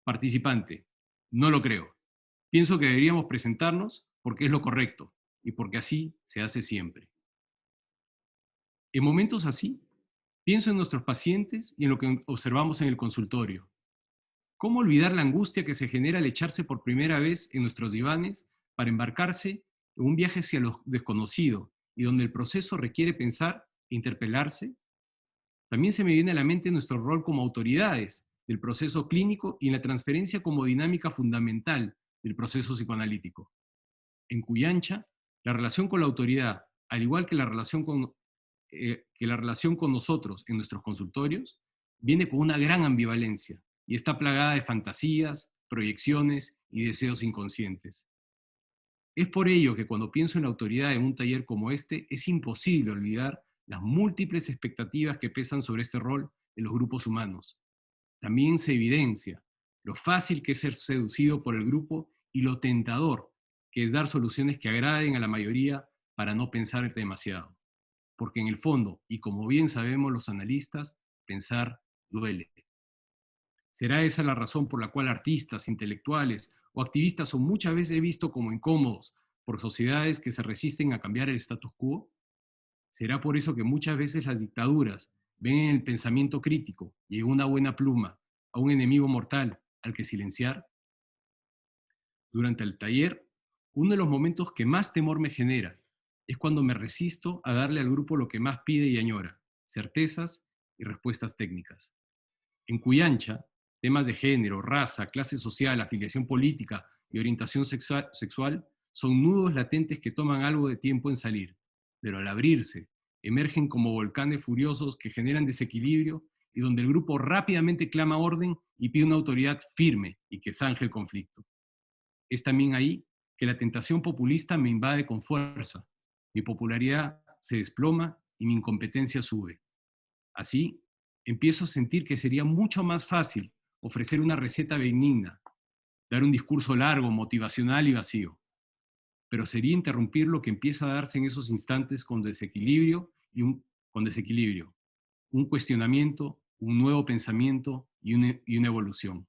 Speaker 3: Participante: no lo creo. Pienso que deberíamos presentarnos porque es lo correcto y porque así se hace siempre. En momentos así, pienso en nuestros pacientes y en lo que observamos en el consultorio. ¿Cómo olvidar la angustia que se genera al echarse por primera vez en nuestros divanes para embarcarse en un viaje hacia lo desconocido y donde el proceso requiere pensar e interpelarse? También se me viene a la mente nuestro rol como autoridades del proceso clínico y la transferencia como dinámica fundamental del proceso psicoanalítico. En Cuyancha, la relación con la autoridad, al igual que la relación con nosotros en nuestros consultorios, viene con una gran ambivalencia y está plagada de fantasías, proyecciones y deseos inconscientes. Es por ello que cuando pienso en la autoridad en un taller como este, es imposible olvidar las múltiples expectativas que pesan sobre este rol de los grupos humanos. También se evidencia lo fácil que es ser seducido por el grupo y lo tentador que es dar soluciones que agraden a la mayoría para no pensar demasiado. Porque en el fondo, y como bien sabemos los analistas, pensar duele. ¿Será esa la razón por la cual artistas, intelectuales o activistas son muchas veces vistos como incómodos por sociedades que se resisten a cambiar el status quo? ¿Será por eso que muchas veces las dictaduras ven en el pensamiento crítico y en una buena pluma a un enemigo mortal al que silenciar? Durante el taller, uno de los momentos que más temor me genera es cuando me resisto a darle al grupo lo que más pide y añora, certezas y respuestas técnicas. En Cuyancha, temas de género, raza, clase social, afiliación política y orientación sexual son nudos latentes que toman algo de tiempo en salir, pero al abrirse, emergen como volcanes furiosos que generan desequilibrio y donde el grupo rápidamente clama orden y pide una autoridad firme y que zanje el conflicto. Es también ahí que la tentación populista me invade con fuerza, mi popularidad se desploma y mi incompetencia sube. Así, empiezo a sentir que sería mucho más fácil ofrecer una receta benigna, dar un discurso largo, motivacional y vacío. Pero sería interrumpir lo que empieza a darse en esos instantes con desequilibrio, un cuestionamiento, un nuevo pensamiento y una evolución.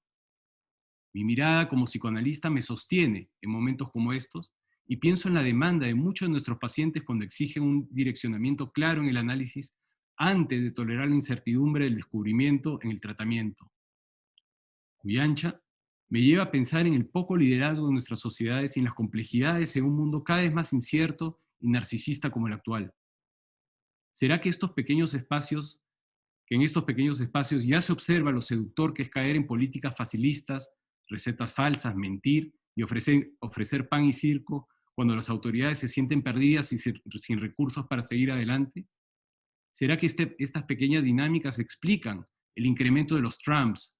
Speaker 3: Mi mirada como psicoanalista me sostiene en momentos como estos y pienso en la demanda de muchos de nuestros pacientes cuando exigen un direccionamiento claro en el análisis antes de tolerar la incertidumbre del descubrimiento en el tratamiento. Cuyancha me lleva a pensar en el poco liderazgo de nuestras sociedades y en las complejidades en un mundo cada vez más incierto y narcisista como el actual. ¿Será que en estos pequeños espacios ya se observa lo seductor que es caer en políticas facilistas, recetas falsas, mentir y ofrecer pan y circo cuando las autoridades se sienten perdidas y sin recursos para seguir adelante? ¿Será que estas pequeñas dinámicas explican el incremento de los Trumps,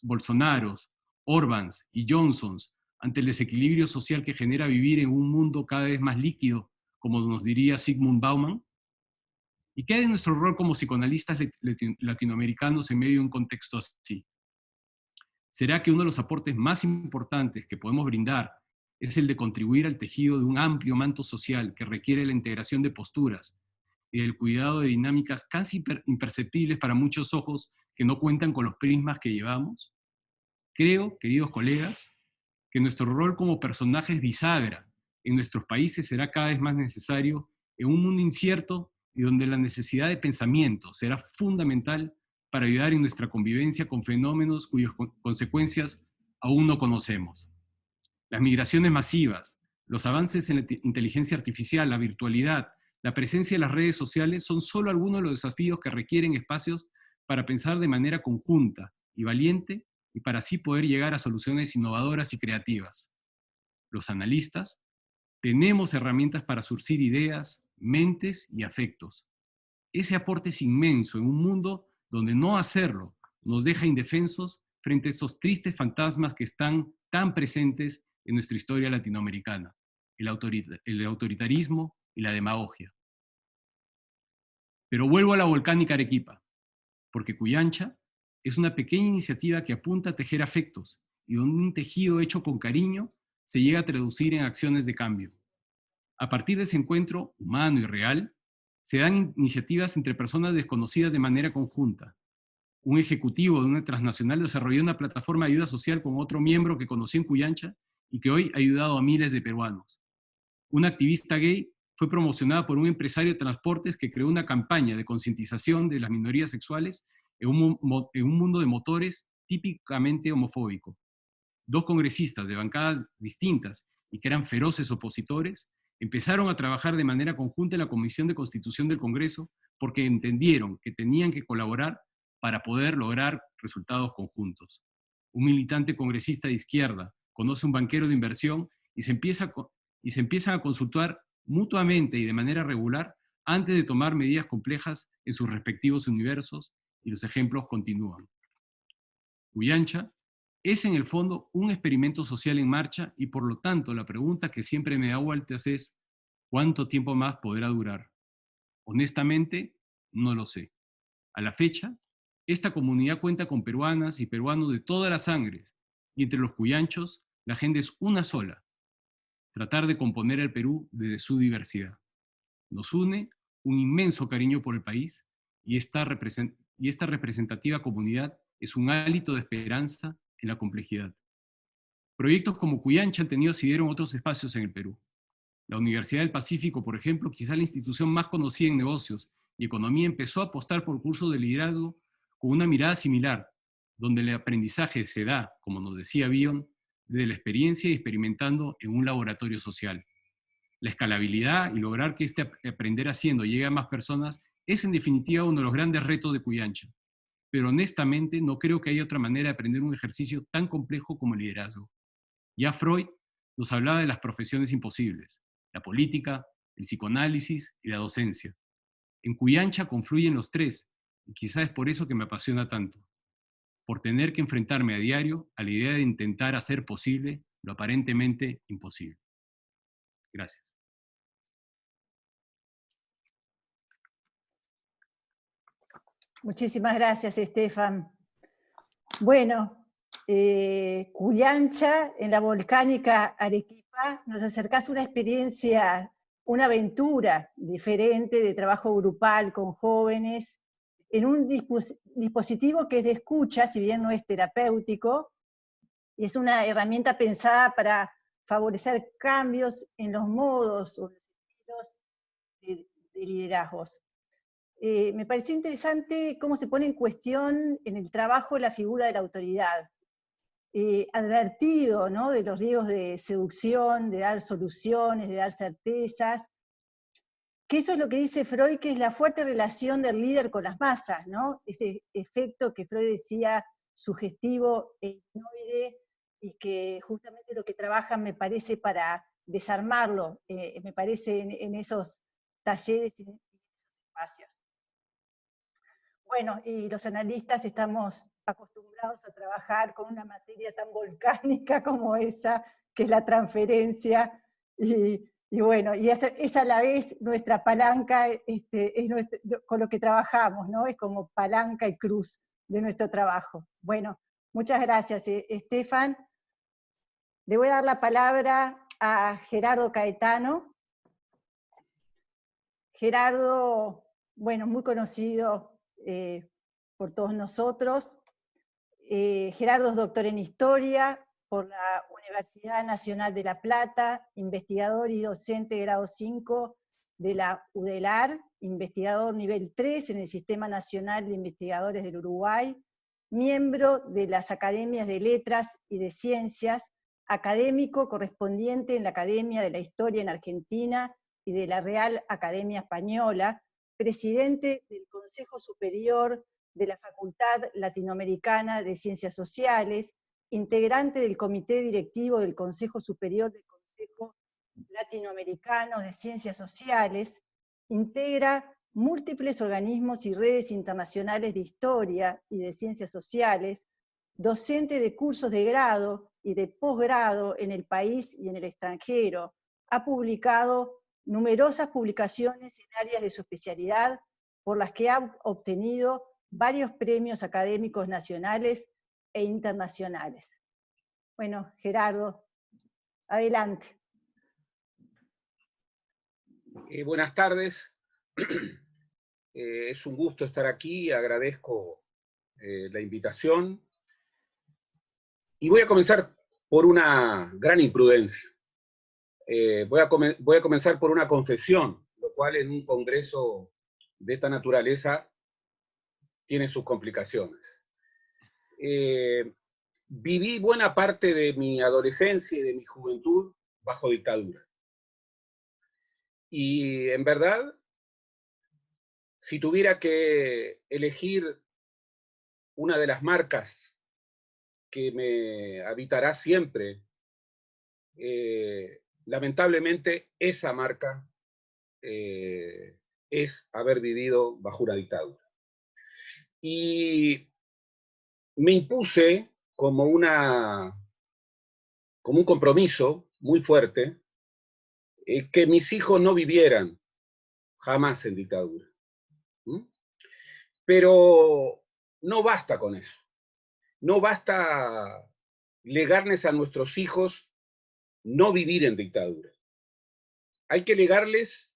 Speaker 3: Bolsonaros, Orbáns y Johnsons ante el desequilibrio social que genera vivir en un mundo cada vez más líquido, como nos diría Zygmunt Bauman? ¿Y qué hay de nuestro rol como psicoanalistas latinoamericanos en medio de un contexto así? ¿Será que uno de los aportes más importantes que podemos brindar es el de contribuir al tejido de un amplio manto social que requiere la integración de posturas y el cuidado de dinámicas casi imperceptibles para muchos ojos que no cuentan con los prismas que llevamos? Creo, queridos colegas, que nuestro rol como personajes bisagra en nuestros países será cada vez más necesario en un mundo incierto y donde la necesidad de pensamiento será fundamental para ayudar en nuestra convivencia con fenómenos cuyas consecuencias aún no conocemos. Las migraciones masivas, los avances en la inteligencia artificial, la virtualidad, la presencia de las redes sociales son solo algunos de los desafíos que requieren espacios para pensar de manera conjunta y valiente y para así poder llegar a soluciones innovadoras y creativas. Los analistas tenemos herramientas para surcir ideas, mentes y afectos. Ese aporte es inmenso en un mundo donde no hacerlo nos deja indefensos frente a esos tristes fantasmas que están tan presentes en nuestra historia latinoamericana, el autoritarismo y la demagogia. Pero vuelvo a la volcánica Arequipa, porque Cuyancha es una pequeña iniciativa que apunta a tejer afectos y donde un tejido hecho con cariño se llega a traducir en acciones de cambio. A partir de ese encuentro humano y real, se dan iniciativas entre personas desconocidas de manera conjunta. Un ejecutivo de una transnacional desarrolló una plataforma de ayuda social con otro miembro que conocí en Cuyancha y que hoy ha ayudado a miles de peruanos. Una activista gay fue promocionada por un empresario de transportes que creó una campaña de concientización de las minorías sexuales en un mundo de motores típicamente homofóbico. Dos congresistas de bancadas distintas y que eran feroces opositores empezaron a trabajar de manera conjunta en la Comisión de Constitución del Congreso porque entendieron que tenían que colaborar para poder lograr resultados conjuntos. Un militante congresista de izquierda conoce a un banquero de inversión y se empiezan a consultar mutuamente y de manera regular antes de tomar medidas complejas en sus respectivos universos, y los ejemplos continúan. Cuyancha es en el fondo un experimento social en marcha y por lo tanto la pregunta que siempre me da vueltas es ¿cuánto tiempo más podrá durar? Honestamente, no lo sé. A la fecha, Esta comunidad cuenta con peruanas y peruanos de todas las sangres, y entre los cuyanchos la agenda es una sola: tratar de componer el Perú desde su diversidad. Nos une un inmenso cariño por el país, y esta representativa comunidad es un hálito de esperanza en la complejidad. Proyectos como Cuyancha han tenido asidero en otros espacios en el Perú. La Universidad del Pacífico, por ejemplo, quizá la institución más conocida en negocios y economía, empezó a apostar por cursos de liderazgo con una mirada similar, donde el aprendizaje se da, como nos decía Bion, desde la experiencia y experimentando en un laboratorio social. La escalabilidad y lograr que este aprender haciendo llegue a más personas es en definitiva uno de los grandes retos de Cuyancha. Pero honestamente no creo que haya otra manera de aprender un ejercicio tan complejo como el liderazgo. Ya Freud nos hablaba de las profesiones imposibles: la política, el psicoanálisis y la docencia. En Cuyancha confluyen los tres, y quizás es por eso que me apasiona tanto, por tener que enfrentarme a diario a la idea de intentar hacer posible lo aparentemente imposible. Gracias.
Speaker 1: Muchísimas gracias, Estefan. Bueno, Cuyancha, en la volcánica Arequipa, nos acercás una experiencia, una aventura diferente de trabajo grupal con jóvenes, en un dispositivo que es de escucha, si bien no es terapéutico, y es una herramienta pensada para favorecer cambios en los modos o los estilos de liderazgos. Me pareció interesante cómo se pone en cuestión en el trabajo la figura de la autoridad. Advertido, ¿no?, de los riesgos de seducción, de dar soluciones, de dar certezas, que eso es lo que dice Freud, que es la fuerte relación del líder con las masas, ¿no? Ese efecto que Freud decía sugestivo e hipnoide, y que justamente lo que trabajan me parece para desarmarlo, me parece en esos talleres y en esos espacios. Bueno, y los analistas estamos acostumbrados a trabajar con una materia tan volcánica como esa, que es la transferencia, y bueno, y es a la vez nuestra palanca, con lo que trabajamos, ¿no? Es como palanca y cruz de nuestro trabajo. Bueno, muchas gracias, Estefan. Le voy a dar la palabra a Gerardo Caetano. Gerardo, bueno, muy conocido por todos nosotros. Gerardo es doctor en Historia por la Universidad Nacional de La Plata, investigador y docente de grado 5 de la UDELAR, investigador nivel 3 en el Sistema Nacional de Investigadores del Uruguay, miembro de las Academias de Letras y de Ciencias, académico correspondiente en la Academia de la Historia en Argentina y de la Real Academia Española, presidente del Consejo Superior de la Facultad Latinoamericana de Ciencias Sociales, integrante del Comité Directivo del Consejo Superior del Consejo Latinoamericano de Ciencias Sociales, integra múltiples organismos y redes internacionales de historia y de ciencias sociales, docente de cursos de grado y de posgrado en el país y en el extranjero. Ha publicado numerosas publicaciones en áreas de su especialidad, por las que ha obtenido varios premios académicos nacionales e internacionales. Bueno, Gerardo, adelante.
Speaker 4: Buenas tardes. Es un gusto estar aquí, agradezco la invitación. Y voy a comenzar por una gran imprudencia. Voy a comenzar por una confesión, lo cual en un congreso de esta naturaleza tiene sus complicaciones. Viví buena parte de mi adolescencia y de mi juventud bajo dictadura. Y en verdad, si tuviera que elegir una de las marcas que me habitará siempre, lamentablemente esa marca es haber vivido bajo una dictadura. Y me impuse como un compromiso muy fuerte que mis hijos no vivieran jamás en dictadura. Pero no basta con eso. No basta legarles a nuestros hijos no vivir en dictadura. Hay que legarles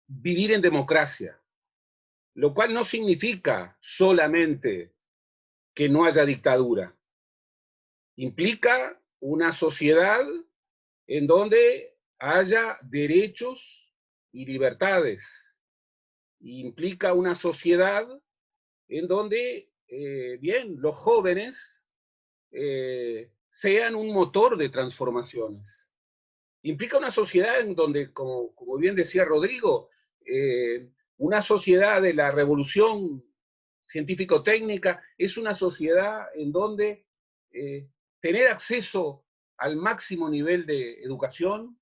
Speaker 4: vivir en democracia, lo cual no significa solamente que no haya dictadura. Implica una sociedad en donde haya derechos y libertades. Implica una sociedad en donde, bien, los jóvenes sean un motor de transformaciones. Implica una sociedad en donde, como bien decía Rodrigo, una sociedad de la revolución científico-técnica es una sociedad en donde tener acceso al máximo nivel de educación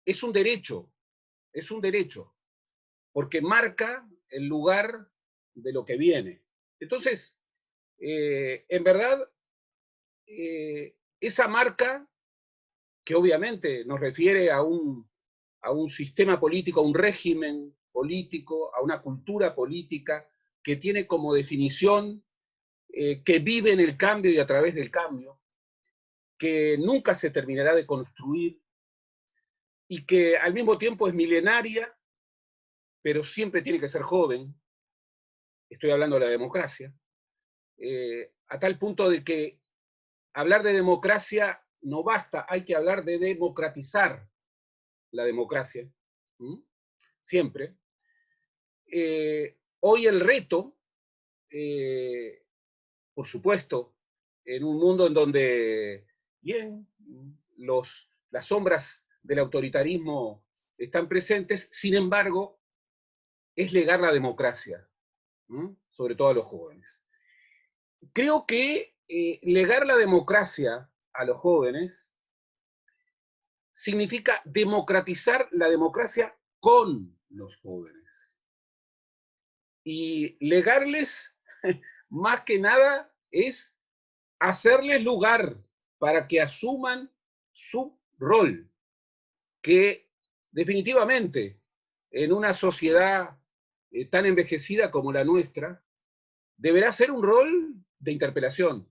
Speaker 4: es un derecho, porque marca el lugar de lo que viene. Entonces, en verdad, esa marca, que obviamente nos refiere a un sistema político, a un régimen político, a una cultura política que tiene como definición que vive en el cambio y a través del cambio, que nunca se terminará de construir y que al mismo tiempo es milenaria, pero siempre tiene que ser joven. Estoy hablando de la democracia, a tal punto de que hablar de democracia no basta, hay que hablar de democratizar la democracia, siempre. Hoy el reto, por supuesto, en un mundo en donde, bien, las sombras del autoritarismo están presentes, sin embargo, es legar la democracia, sobre todo a los jóvenes. Creo que legar la democracia a los jóvenes significa democratizar la democracia con los jóvenes. Y legarles, más que nada, es hacerles lugar para que asuman su rol, que definitivamente en una sociedad tan envejecida como la nuestra, deberá ser un rol de interpelación.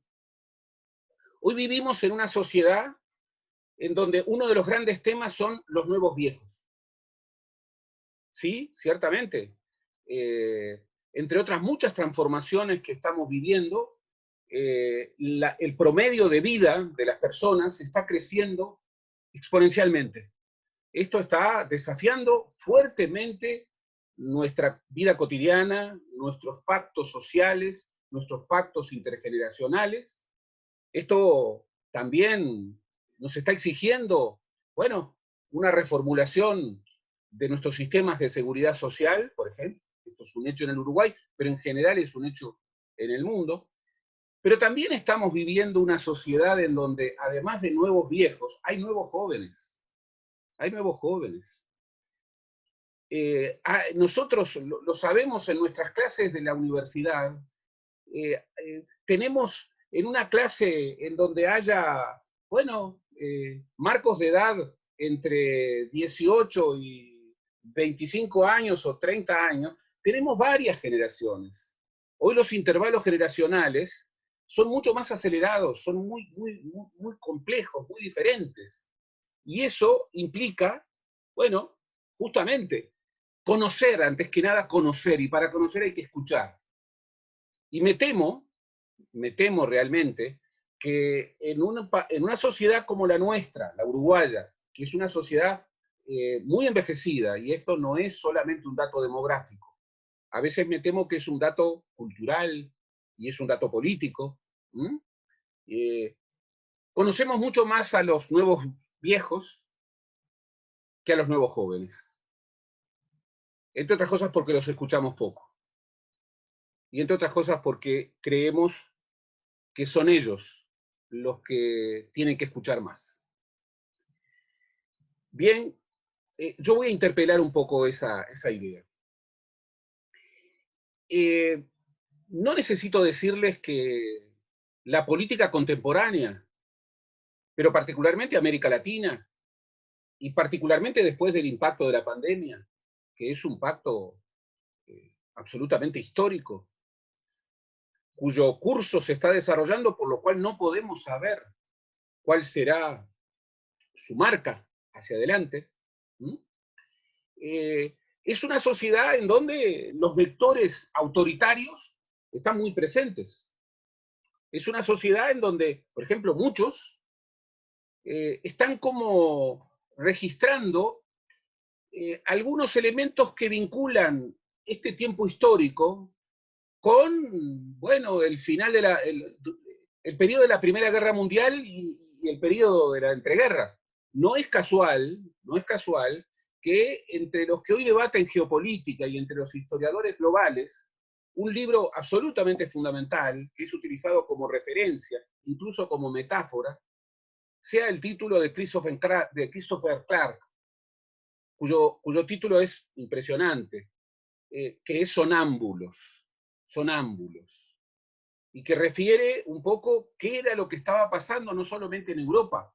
Speaker 4: Hoy vivimos en una sociedad en donde uno de los grandes temas son los nuevos viejos. Sí, ciertamente. Entre otras muchas transformaciones que estamos viviendo, el promedio de vida de las personas está creciendo exponencialmente. Esto está desafiando fuertemente nuestra vida cotidiana, nuestros pactos sociales, nuestros pactos intergeneracionales. Esto también nos está exigiendo, bueno, una reformulación de nuestros sistemas de seguridad social, por ejemplo. Esto es un hecho en el Uruguay, pero en general es un hecho en el mundo. Pero también estamos viviendo una sociedad en donde, además de nuevos viejos, hay nuevos jóvenes. Hay nuevos jóvenes. Nosotros lo sabemos en nuestras clases de la universidad. Tenemos en una clase en donde haya, bueno, marcos de edad entre 18 y 25 años o 30 años, tenemos varias generaciones. Hoy los intervalos generacionales son mucho más acelerados, son muy complejos, muy diferentes. Y eso implica, bueno, justamente, conocer, antes que nada conocer, y para conocer hay que escuchar. Y me temo realmente, que en una sociedad como la nuestra, la uruguaya, que es una sociedad muy envejecida, y esto no es solamente un dato demográfico, a veces me temo que es un dato cultural y es un dato político. Conocemos mucho más a los nuevos viejos que a los nuevos jóvenes. Entre otras cosas porque los escuchamos poco. Y entre otras cosas porque creemos que son ellos los que tienen que escuchar más. Bien, yo voy a interpelar un poco esa idea. No necesito decirles que la política contemporánea, pero particularmente América Latina, y particularmente después del impacto de la pandemia, que es un pacto absolutamente histórico, cuyo curso se está desarrollando, por lo cual no podemos saber cuál será su marca hacia adelante. Es una sociedad en donde los vectores autoritarios están muy presentes. Es una sociedad en donde, por ejemplo, muchos están como registrando algunos elementos que vinculan este tiempo histórico con, bueno, el final de el periodo de la Primera Guerra Mundial y el periodo de la entreguerra. No es casual que entre los que hoy debaten geopolítica y entre los historiadores globales, un libro absolutamente fundamental, que es utilizado como referencia, incluso como metáfora, sea el título de Christopher Clark, cuyo título es impresionante, que es Sonámbulos, y que refiere un poco qué era lo que estaba pasando no solamente en Europa,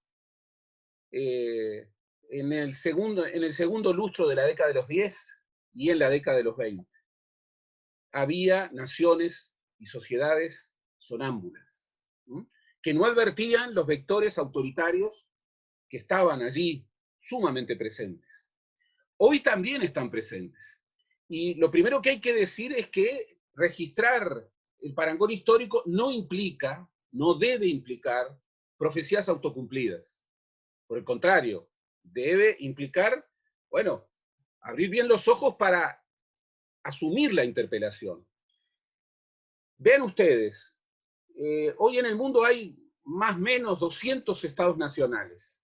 Speaker 4: en el segundo lustro de la década de los 10 y en la década de los 20. Había naciones y sociedades sonámbulas, que no advertían los vectores autoritarios que estaban allí sumamente presentes. Hoy también están presentes. Y lo primero que hay que decir es que registrar el parangón histórico no debe implicar profecías autocumplidas. Por el contrario, debe implicar, bueno, abrir bien los ojos para asumir la interpelación. Vean ustedes, hoy en el mundo hay más o menos 200 estados nacionales.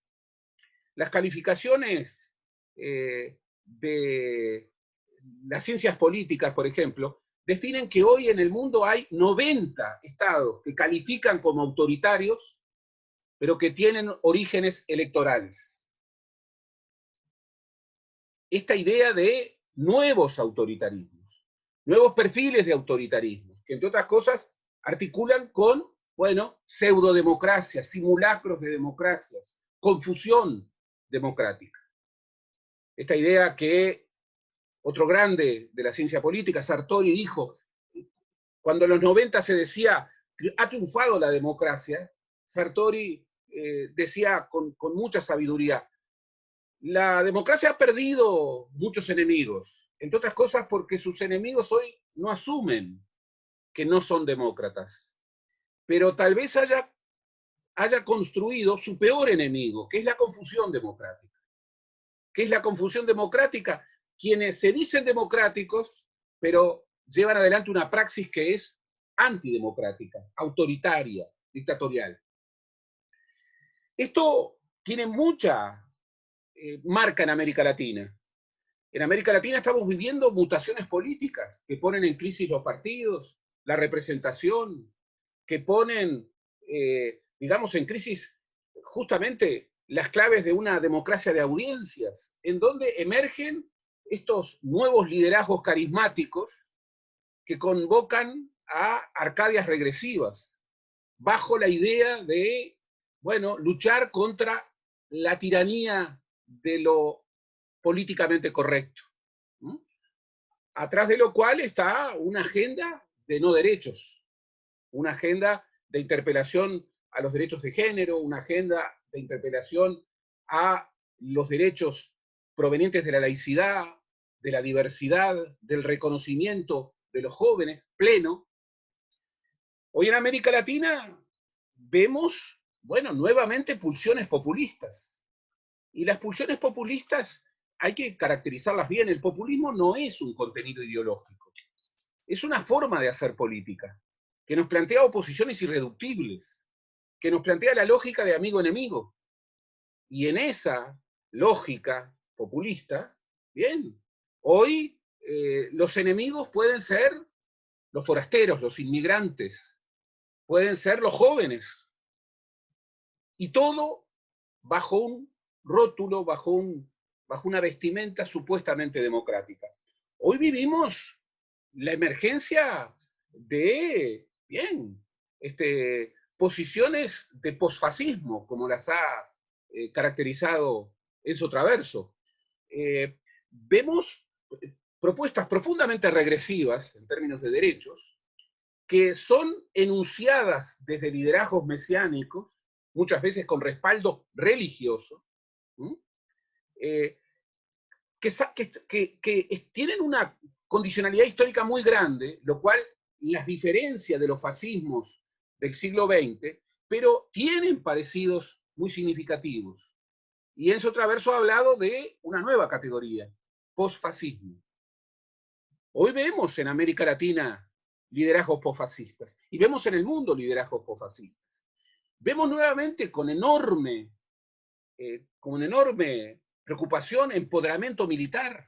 Speaker 4: Las calificaciones de las ciencias políticas, por ejemplo, definen que hoy en el mundo hay 90 estados que califican como autoritarios, pero que tienen orígenes electorales. Esta idea de nuevos autoritarismos, nuevos perfiles de autoritarismo, que entre otras cosas articulan con, bueno, pseudodemocracias, simulacros de democracias, confusión democrática. Esta idea que otro grande de la ciencia política, Sartori, dijo, cuando en los 90 se decía que ha triunfado la democracia, Sartori decía con mucha sabiduría, la democracia ha perdido muchos enemigos, entre otras cosas porque sus enemigos hoy no asumen que no son demócratas, pero tal vez haya construido su peor enemigo, que es la confusión democrática. ¿Qué es la confusión democrática? Quienes se dicen democráticos, pero llevan adelante una praxis que es antidemocrática, autoritaria, dictatorial. Esto tiene mucha marca en América Latina. En América Latina estamos viviendo mutaciones políticas que ponen en crisis los partidos, la representación, que ponen, digamos, en crisis justamente las claves de una democracia de audiencias, en donde emergen estos nuevos liderazgos carismáticos que convocan a Arcadias regresivas, bajo la idea de, bueno, luchar contra la tiranía de lo políticamente correcto. Atrás de lo cual está una agenda de no derechos, una agenda de interpelación a los derechos de género, una agenda de interpelación a los derechos provenientes de la laicidad, de la diversidad, del reconocimiento de los jóvenes, pleno. Hoy en América Latina vemos, bueno, nuevamente pulsiones populistas. Y las pulsiones populistas hay que caracterizarlas bien. El populismo no es un contenido ideológico, es una forma de hacer política, que nos plantea oposiciones irreductibles, que nos plantea la lógica de amigo-enemigo. Y en esa lógica populista, bien, hoy los enemigos pueden ser los forasteros, los inmigrantes, pueden ser los jóvenes, y todo bajo un rótulo, bajo una vestimenta supuestamente democrática. Hoy vivimos la emergencia de, bien, posiciones de posfascismo, como las ha caracterizado Enzo Traverso. Vemos propuestas profundamente regresivas en términos de derechos, que son enunciadas desde liderazgos mesiánicos, muchas veces con respaldo religioso, que tienen una condicionalidad histórica muy grande, lo cual las diferencia de los fascismos del siglo XX, pero tienen parecidos muy significativos. Y Enzo Traverso ha hablado de una nueva categoría, posfascismo. Hoy vemos en América Latina liderazgos posfascistas, y vemos en el mundo liderazgos posfascistas. Vemos nuevamente con enorme preocupación empoderamiento militar.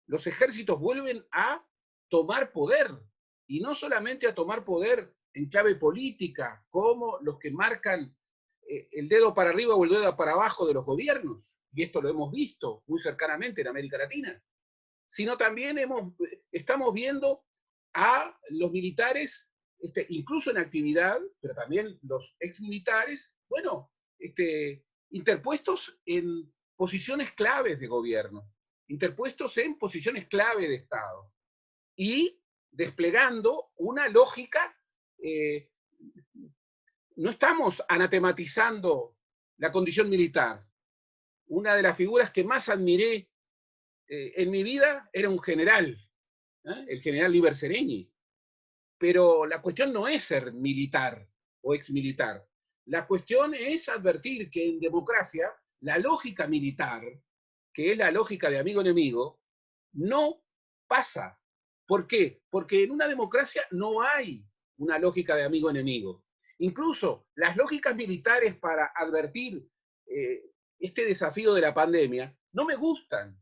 Speaker 4: Los ejércitos vuelven a tomar poder, y no solamente a tomar poder en clave política, como los que marcan el dedo para arriba o el dedo para abajo de los gobiernos, y esto lo hemos visto muy cercanamente en América Latina, sino también estamos viendo a los militares, incluso en actividad, pero también los exmilitares, bueno, interpuestos en posiciones claves de gobierno, interpuestos en posiciones clave de Estado, y desplegando una lógica. No estamos anatematizando la condición militar. Una de las figuras que más admiré en mi vida era un general, el general Líber Seregni. Pero la cuestión no es ser militar o exmilitar. La cuestión es advertir que en democracia la lógica militar, que es la lógica de amigo-enemigo, no pasa. ¿Por qué? Porque en una democracia no hay una lógica de amigo-enemigo. Incluso las lógicas militares para advertir este desafío de la pandemia no me gustan.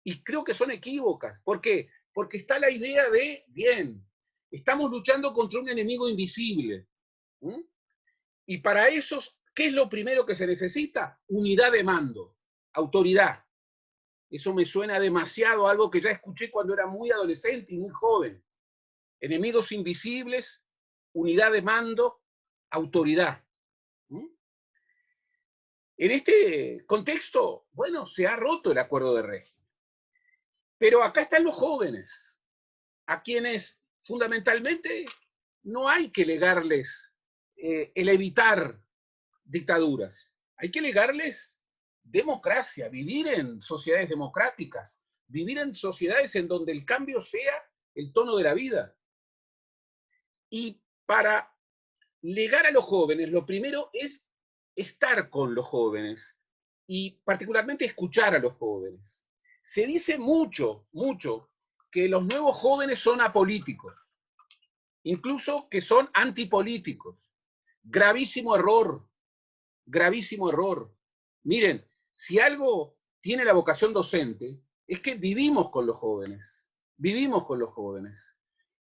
Speaker 4: Y creo que son equívocas. ¿Por qué? Porque está la idea de, bien, estamos luchando contra un enemigo invisible. Y para eso, ¿qué es lo primero que se necesita? Unidad de mando, autoridad. Eso me suena demasiado a algo que ya escuché cuando era muy adolescente y muy joven. Enemigos invisibles, unidad de mando, autoridad. En este contexto, bueno, se ha roto el acuerdo de régimen. Pero acá están los jóvenes, a quienes fundamentalmente no hay que legarles el evitar dictaduras. Hay que legarles democracia, vivir en sociedades democráticas, vivir en sociedades en donde el cambio sea el tono de la vida. Y para legar a los jóvenes, lo primero es estar con los jóvenes y particularmente escuchar a los jóvenes. Se dice mucho que los nuevos jóvenes son apolíticos, incluso que son antipolíticos. Gravísimo error, gravísimo error. Miren, si algo tiene la vocación docente, es que vivimos con los jóvenes,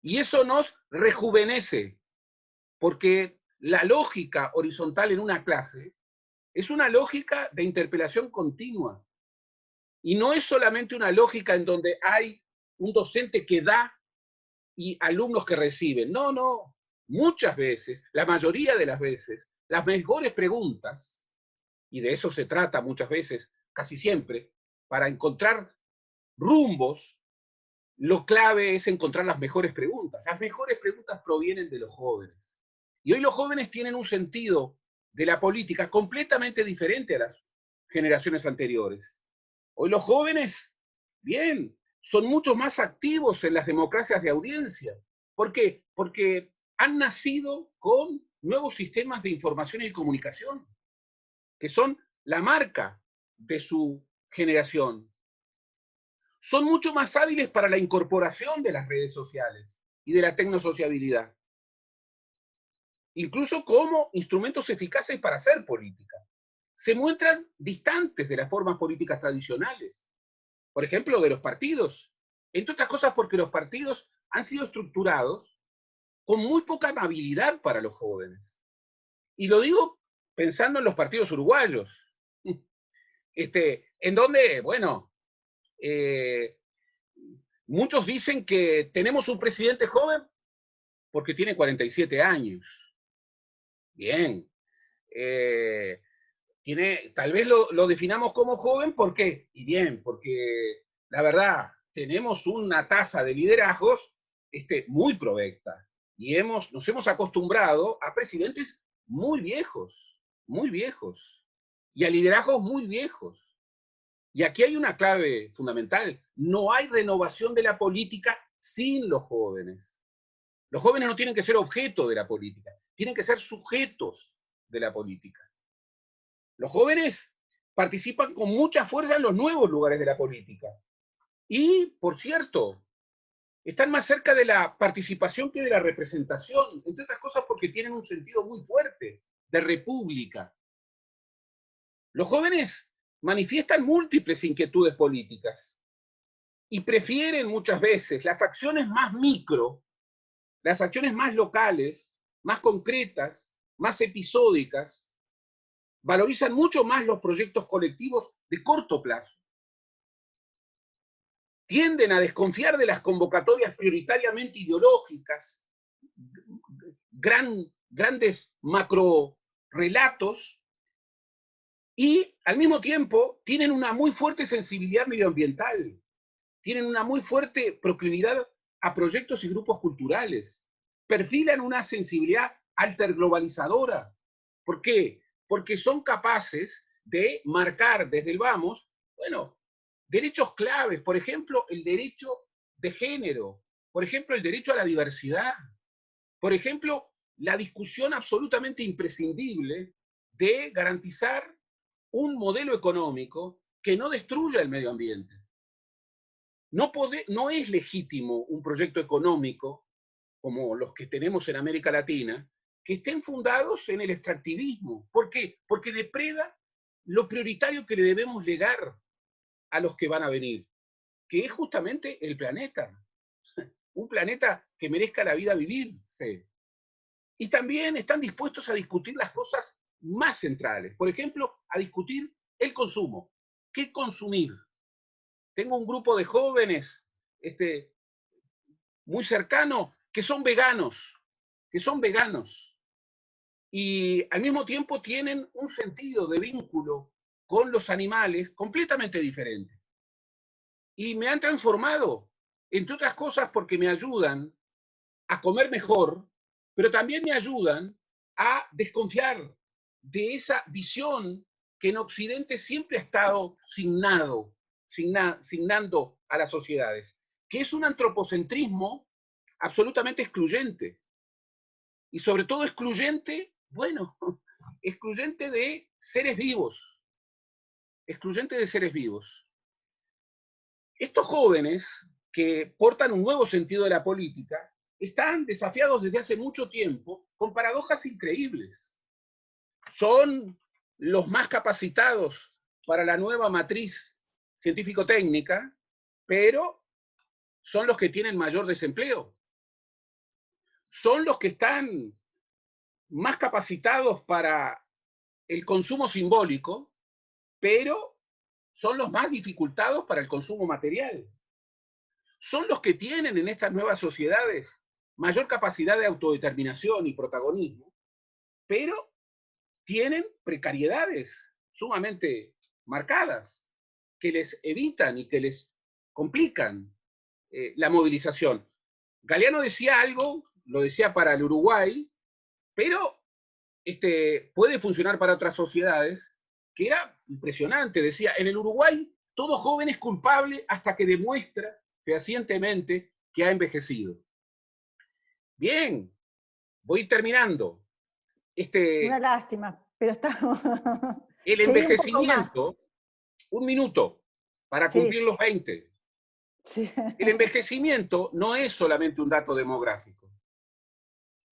Speaker 4: y eso nos rejuvenece, porque la lógica horizontal en una clase es una lógica de interpelación continua, y no es solamente una lógica en donde hay un docente que da y alumnos que reciben. No. Muchas veces, la mayoría de las veces, las mejores preguntas, y de eso se trata muchas veces, casi siempre, para encontrar rumbos, lo clave es encontrar las mejores preguntas. Las mejores preguntas provienen de los jóvenes. Y hoy los jóvenes tienen un sentido de la política completamente diferente a las generaciones anteriores. Hoy los jóvenes, bien, son mucho más activos en las democracias de audiencia. ¿Por qué? Porque han nacido con nuevos sistemas de información y comunicación, que son la marca de su generación. Son mucho más hábiles para la incorporación de las redes sociales y de la tecnosociabilidad, incluso como instrumentos eficaces para hacer política. Se muestran distantes de las formas políticas tradicionales, por ejemplo, de los partidos, entre otras cosas porque los partidos han sido estructurados con muy poca amabilidad para los jóvenes. Y lo digo pensando en los partidos uruguayos, en donde, bueno, muchos dicen que tenemos un presidente joven porque tiene 47 años. Bien. Tal vez lo definamos como joven, ¿por qué? Y bien, porque la verdad, tenemos una tasa de liderazgos muy provecta. Y nos hemos acostumbrado a presidentes muy viejos, y a liderazgos muy viejos. Y aquí hay una clave fundamental: no hay renovación de la política sin los jóvenes. Los jóvenes no tienen que ser objeto de la política, tienen que ser sujetos de la política. Los jóvenes participan con mucha fuerza en los nuevos lugares de la política. Y, por cierto, están más cerca de la participación que de la representación, entre otras cosas porque tienen un sentido muy fuerte de república. Los jóvenes manifiestan múltiples inquietudes políticas y prefieren muchas veces las acciones más micro, las acciones más locales, más concretas, más episódicas. Valorizan mucho más los proyectos colectivos de corto plazo. Tienden a desconfiar de las convocatorias prioritariamente ideológicas, grandes macrorelatos, y al mismo tiempo tienen una muy fuerte sensibilidad medioambiental, tienen una muy fuerte proclividad a proyectos y grupos culturales, perfilan una sensibilidad alterglobalizadora. ¿Por qué? Porque son capaces de marcar desde el vamos, derechos claves, por ejemplo, el derecho de género, por ejemplo, el derecho a la diversidad, por ejemplo, la discusión absolutamente imprescindible de garantizar un modelo económico que no destruya el medio ambiente. No es legítimo un proyecto económico como los que tenemos en América Latina, que estén fundados en el extractivismo. ¿Por qué? Porque depreda lo prioritario que le debemos legar a los que van a venir, que es justamente el planeta. Un planeta que merezca la vida vivirse. Y también están dispuestos a discutir las cosas más centrales. Por ejemplo, a discutir el consumo. ¿Qué consumir? Tengo un grupo de jóvenes muy cercano que son veganos, y al mismo tiempo tienen un sentido de vínculo con los animales completamente diferente. Y me han transformado, entre otras cosas porque me ayudan a comer mejor, pero también me ayudan a desconfiar de esa visión que en Occidente siempre ha estado signando a las sociedades, que es un antropocentrismo absolutamente excluyente. Y sobre todo excluyente de seres vivos. Excluyente de seres vivos. Estos jóvenes que portan un nuevo sentido de la política están desafiados desde hace mucho tiempo con paradojas increíbles. Son los más capacitados para la nueva matriz científico-técnica, pero son los que tienen mayor desempleo. Son los que están más capacitados para el consumo simbólico, pero son los más dificultados para el consumo material. Son los que tienen en estas nuevas sociedades mayor capacidad de autodeterminación y protagonismo, pero tienen precariedades sumamente marcadas que les evitan y que les complican la movilización. Galeano decía algo, lo decía para el Uruguay, pero puede funcionar para otras sociedades, que era impresionante. Decía, en el Uruguay todo joven es culpable hasta que demuestra fehacientemente que ha envejecido. Bien, voy terminando.
Speaker 1: Una lástima, pero estamos...
Speaker 4: El envejecimiento, un minuto para cumplir los 20.
Speaker 1: Sí.
Speaker 4: El envejecimiento no es solamente un dato demográfico.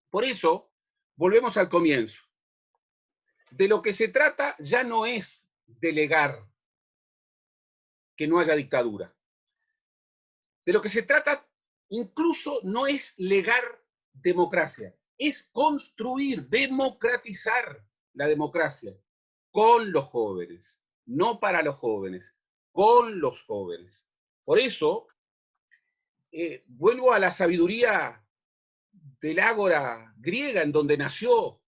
Speaker 4: Por eso, volvemos al comienzo. De lo que se trata ya no es delegar que no haya dictadura. De lo que se trata incluso no es legar democracia, es construir, democratizar la democracia con los jóvenes, no para los jóvenes, con los jóvenes. Por eso, vuelvo a la sabiduría del ágora griega, en donde nació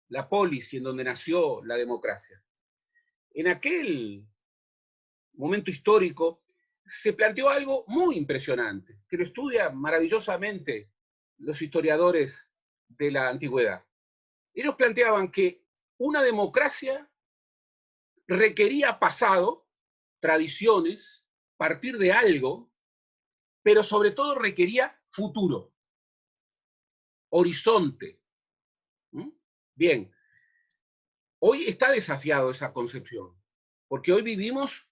Speaker 4: la polis y en donde nació la democracia. En aquel momento histórico, se planteó algo muy impresionante, que lo estudian maravillosamente los historiadores de la antigüedad. Ellos planteaban que una democracia requería pasado, tradiciones, partir de algo, pero sobre todo requería futuro, horizonte. Bien, hoy está desafiado esa concepción, porque hoy vivimos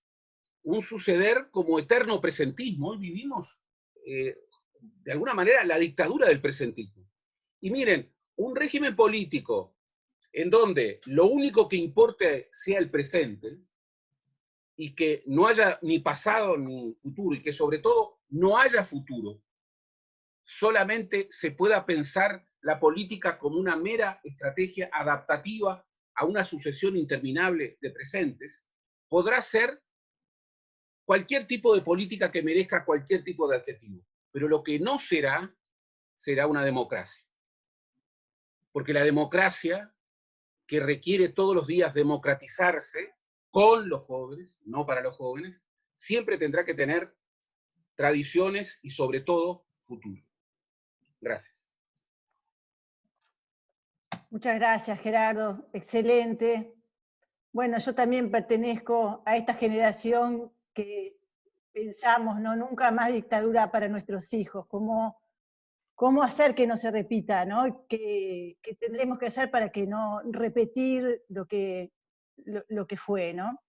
Speaker 4: un suceder como eterno presentismo, hoy vivimos, de alguna manera, la dictadura del presentismo. Y miren, un régimen político en donde lo único que importe sea el presente, y que no haya ni pasado ni futuro, y que sobre todo no haya futuro, solamente se pueda pensar la política como una mera estrategia adaptativa a una sucesión interminable de presentes, podrá ser cualquier tipo de política que merezca cualquier tipo de adjetivo. Pero lo que no será, será una democracia. Porque la democracia, que requiere todos los días democratizarse con los jóvenes, no para los jóvenes, siempre tendrá que tener tradiciones y sobre todo futuro. Gracias.
Speaker 1: Muchas gracias, Gerardo. Excelente. Bueno, yo también pertenezco a esta generación que pensamos, ¿no? Nunca más dictadura para nuestros hijos. ¿Cómo hacer que no se repita, ¿no? ¿Qué tendremos que hacer para que no repetir lo que fue, ¿no?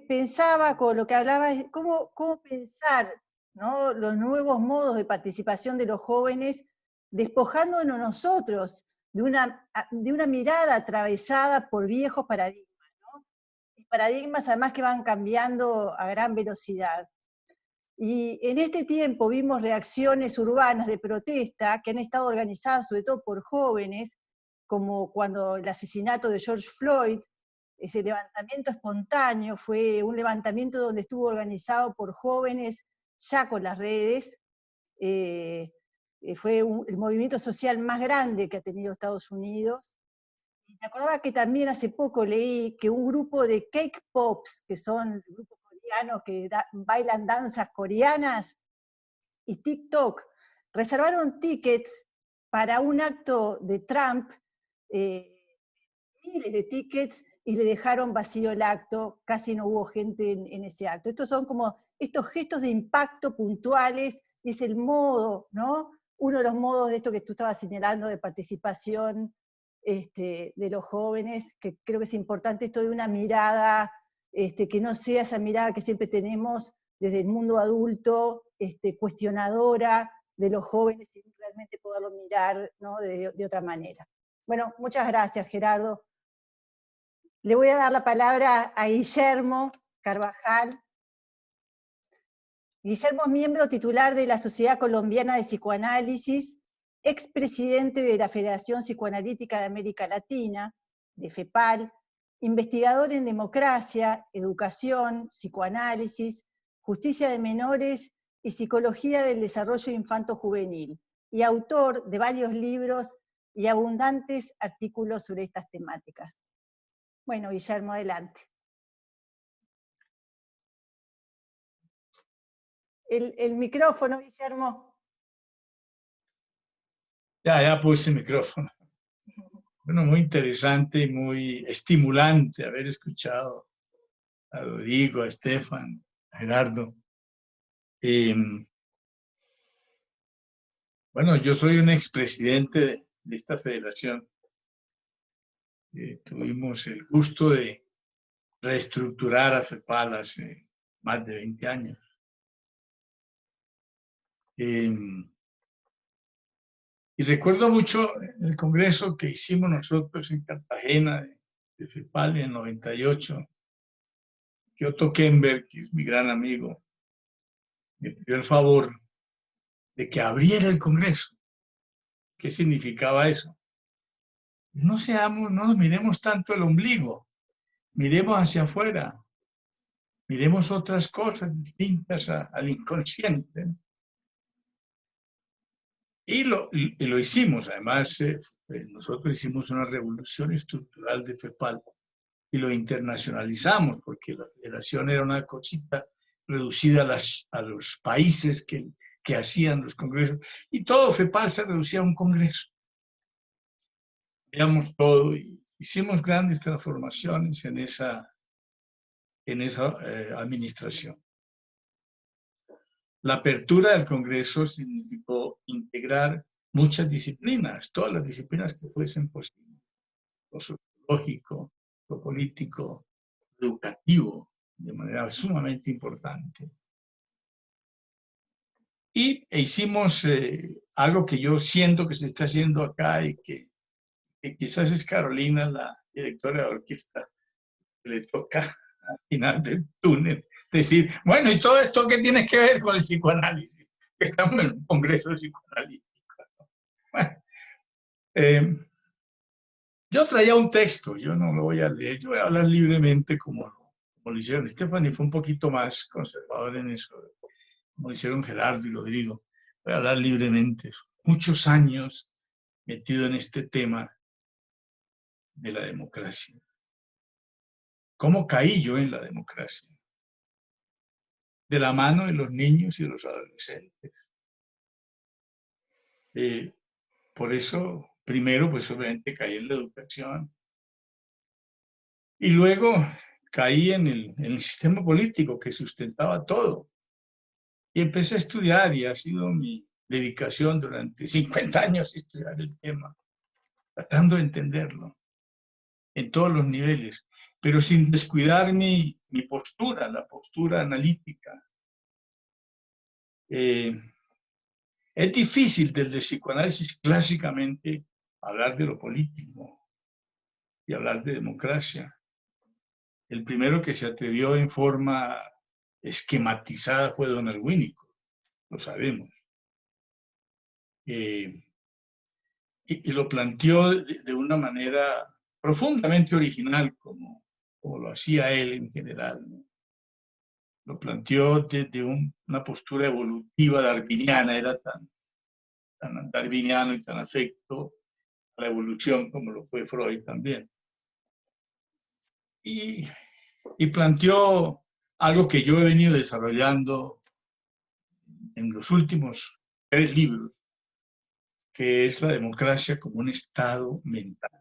Speaker 1: Pensaba con lo que hablaba, cómo pensar, ¿no? Los nuevos modos de participación de los jóvenes, despojándonos nosotros de una mirada atravesada por viejos paradigmas, ¿no? Y paradigmas además que van cambiando a gran velocidad. Y en este tiempo vimos reacciones urbanas de protesta que han estado organizadas sobre todo por jóvenes, como cuando el asesinato de George Floyd. Ese levantamiento espontáneo fue un levantamiento donde estuvo organizado por jóvenes ya con las redes. Fue el movimiento social más grande que ha tenido Estados Unidos. Y me acordaba que también hace poco leí que un grupo de cake pops, que son grupos coreanos que bailan danzas coreanas, y TikTok, reservaron tickets para un acto de Trump, miles de tickets, y le dejaron vacío el acto, casi no hubo gente en ese acto. Estos son como estos gestos de impacto puntuales, y es el modo, ¿no? Uno de los modos de esto que tú estabas señalando de participación de los jóvenes, que creo que es importante esto de una mirada, que no sea esa mirada que siempre tenemos desde el mundo adulto, cuestionadora de los jóvenes, y realmente poderlo mirar, ¿no? de otra manera. Bueno, muchas gracias, Gerardo. Le voy a dar la palabra a Guillermo Carvajal. Guillermo es miembro titular de la Sociedad Colombiana de Psicoanálisis, expresidente de la Federación Psicoanalítica de América Latina, de FEPAL, investigador en democracia, educación, psicoanálisis, justicia de menores y psicología del desarrollo infanto-juvenil, y autor de varios libros y abundantes artículos sobre estas temáticas. Bueno, Guillermo, adelante. El micrófono, Guillermo.
Speaker 5: Ya puse el micrófono. Bueno, muy interesante y muy estimulante haber escuchado a Rodrigo, a Estefan, a Gerardo. Bueno, yo soy un expresidente de esta federación. Tuvimos el gusto de reestructurar a FEPAL hace más de 20 años. Y recuerdo mucho el congreso que hicimos nosotros en Cartagena de FEPAL en el 98. Otto Kemberg, que es mi gran amigo, me pidió el favor de que abriera el congreso. ¿Qué significaba eso? No nos miremos tanto el ombligo, miremos hacia afuera, miremos otras cosas distintas al inconsciente. Y lo hicimos, además, nosotros hicimos una revolución estructural de FEPAL y lo internacionalizamos, porque la federación era una cosita reducida a los países que hacían los congresos, y todo FEPAL se reducía a un congreso. Veamos todo, y hicimos grandes transformaciones en esa administración. La apertura del Congreso significó integrar muchas disciplinas, todas las disciplinas que fuesen posibles, lo sociológico, lo político, lo educativo, de manera sumamente importante. Y hicimos algo que yo siento que se está haciendo acá y que quizás es Carolina, la directora de orquesta, que le toca al final del túnel decir, bueno, ¿y todo esto qué tiene que ver con el psicoanálisis? Estamos en un congreso psicoanalítico. Bueno, yo traía un texto, yo no lo voy a leer, yo voy a hablar libremente como lo hicieron. Stephanie fue un poquito más conservador en eso, como lo hicieron Gerardo y Rodrigo. Voy a hablar libremente. Muchos años metido en este tema de la democracia. ¿Cómo caí yo en la democracia? De la mano de los niños y de los adolescentes. Por eso, primero, pues obviamente caí en la educación. Y luego caí en el sistema político que sustentaba todo. Y empecé a estudiar, y ha sido mi dedicación durante 50 años estudiar el tema, tratando de entenderlo en todos los niveles, pero sin descuidar mi postura, la postura analítica. Es difícil desde el psicoanálisis clásicamente hablar de lo político y hablar de democracia. El primero que se atrevió en forma esquematizada fue Donald Winnicott, lo sabemos. Y lo planteó de una manera profundamente original, como lo hacía él en general, ¿no? Lo planteó desde una postura evolutiva darwiniana, era tan darwiniano y tan afecto a la evolución como lo fue Freud también. Y planteó algo que yo he venido desarrollando en los últimos 3 libros, que es la democracia como un estado mental,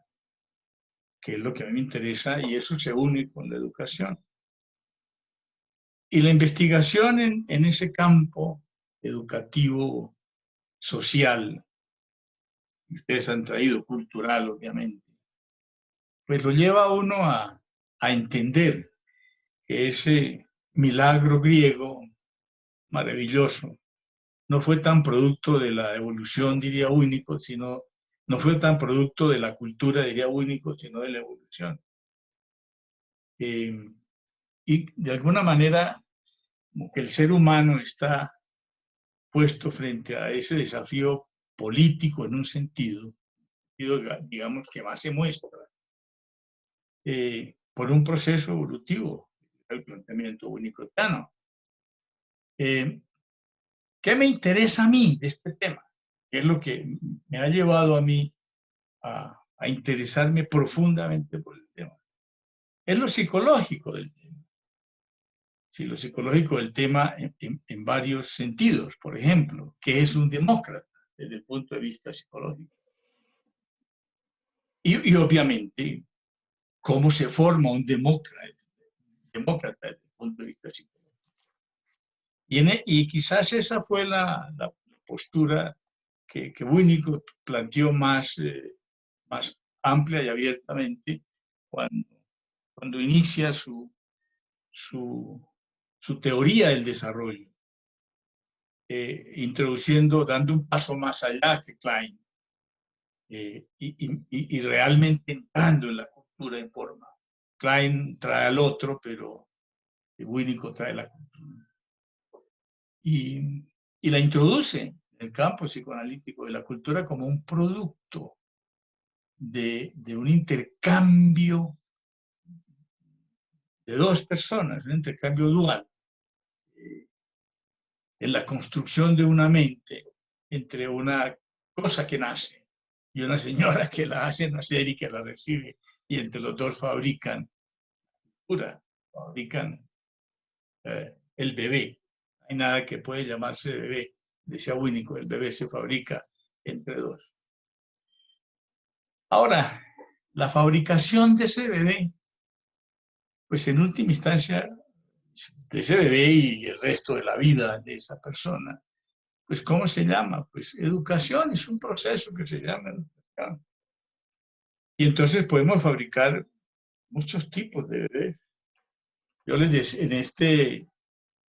Speaker 5: que es lo que a mí me interesa, y eso se une con la educación. Y la investigación en ese campo educativo, social, que ustedes han traído, cultural, obviamente, pues lo lleva a uno a entender que ese milagro griego maravilloso no fue tan producto de la evolución, diría Winnicott, sino no fue tan producto de la cultura, diría Winnicott, sino de la evolución. Y de alguna manera, como que el ser humano está puesto frente a ese desafío político en un sentido, digamos, que más se muestra por un proceso evolutivo, el planteamiento winnicottiano. ¿Qué me interesa a mí de este tema? ¿Qué es lo que me ha llevado a mí a interesarme profundamente por el tema? Es lo psicológico del tema. Sí, lo psicológico del tema en varios sentidos. Por ejemplo, ¿qué es un demócrata desde el punto de vista psicológico? Y obviamente, ¿cómo se forma un demócrata desde el punto de vista psicológico? Y quizás esa fue la postura que Winnicott planteó más amplia y abiertamente cuando inicia su teoría del desarrollo, introduciendo, dando un paso más allá que Klein, y realmente entrando en la cultura en forma. Klein trae al otro, pero Winnicott trae la cultura. Y la introduce en el campo psicoanalítico de la cultura como un producto de un intercambio de 2 personas, un intercambio dual, en la construcción de una mente entre una cosa que nace y una señora que la hace nacer y que la recibe, y entre los dos fabrican cultura, fabrican el bebé. No hay nada que puede llamarse bebé, decía Winnicott, el bebé se fabrica entre dos. Ahora, la fabricación de ese bebé, pues en última instancia, de ese bebé y el resto de la vida de esa persona, pues ¿cómo se llama? Pues educación, es un proceso que se llama educación. Y entonces podemos fabricar muchos tipos de bebés. Yo les decía, en este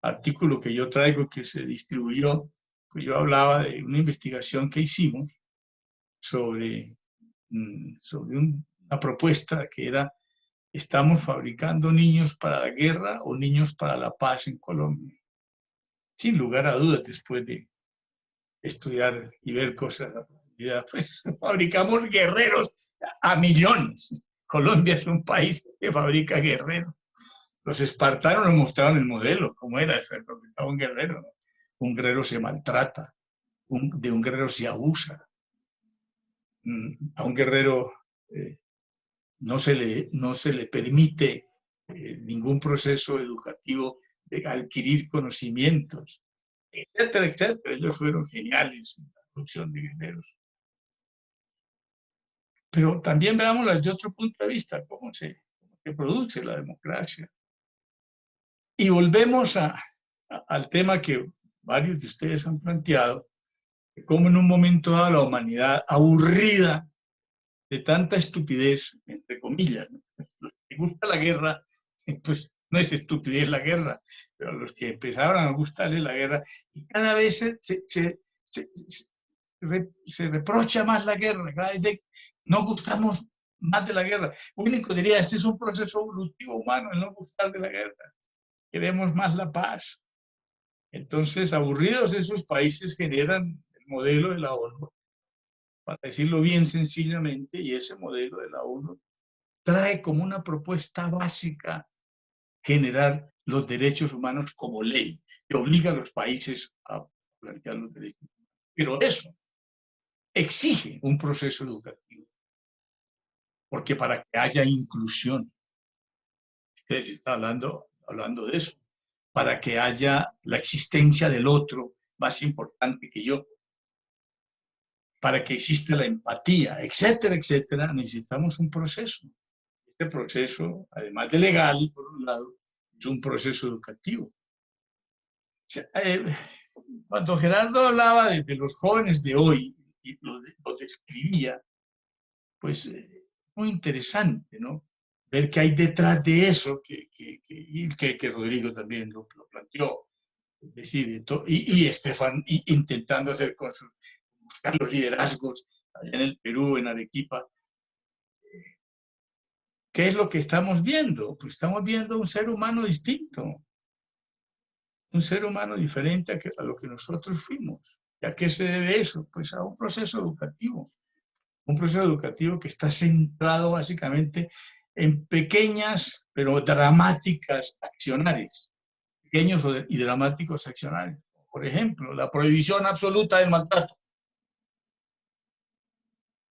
Speaker 5: artículo que yo traigo, que se distribuyó, pues yo hablaba de una investigación que hicimos sobre una propuesta que era: ¿estamos fabricando niños para la guerra o niños para la paz en Colombia? Sin lugar a dudas, después de estudiar y ver cosas a profundidad, pues fabricamos guerreros a millones. Colombia es un país que fabrica guerreros. Los espartanos nos mostraron el modelo, cómo era, se fabricaba un guerrero. Un guerrero se maltrata, de un guerrero se abusa. A un guerrero no se le permite ningún proceso educativo de adquirir conocimientos, etcétera, etcétera. Ellos fueron geniales en la producción de guerreros. Pero también veámoslo desde otro punto de vista, cómo se produce la democracia. Y volvemos al tema que varios de ustedes han planteado, de cómo en un momento dado la humanidad, aburrida de tanta estupidez, entre comillas, ¿no? Los que gusta la guerra, pues no es estupidez la guerra, pero los que empezaron a gustarle la guerra, y cada vez se reprocha más la guerra, cada vez no gustamos más de la guerra. Único diría, este es un proceso evolutivo humano, el no gustar de la guerra. Queremos más la paz. Entonces, aburridos esos países generan el modelo de la ONU, para decirlo bien sencillamente, y ese modelo de la ONU trae como una propuesta básica generar los derechos humanos como ley, que obliga a los países a plantear los derechos humanos. Pero eso exige un proceso educativo, porque para que haya inclusión, ustedes están hablando de eso, para que haya la existencia del otro más importante que yo, para que exista la empatía, etcétera, etcétera, necesitamos un proceso. Este proceso, además de legal, por un lado, es un proceso educativo. O sea, cuando Gerardo hablaba de los jóvenes de hoy y lo describía, pues muy interesante, ¿no? Ver qué hay detrás de eso, que Rodrigo también lo planteó. Es decir, y Estefan intentando buscar los liderazgos allá en el Perú, en Arequipa. ¿Qué es lo que estamos viendo? Pues estamos viendo un ser humano distinto, un ser humano diferente a lo que nosotros fuimos. ¿Y a qué se debe eso? Pues a un proceso educativo que está centrado básicamente en pequeñas pero dramáticas accionarias, pequeños y dramáticos accionarios. Por ejemplo, la prohibición absoluta del maltrato.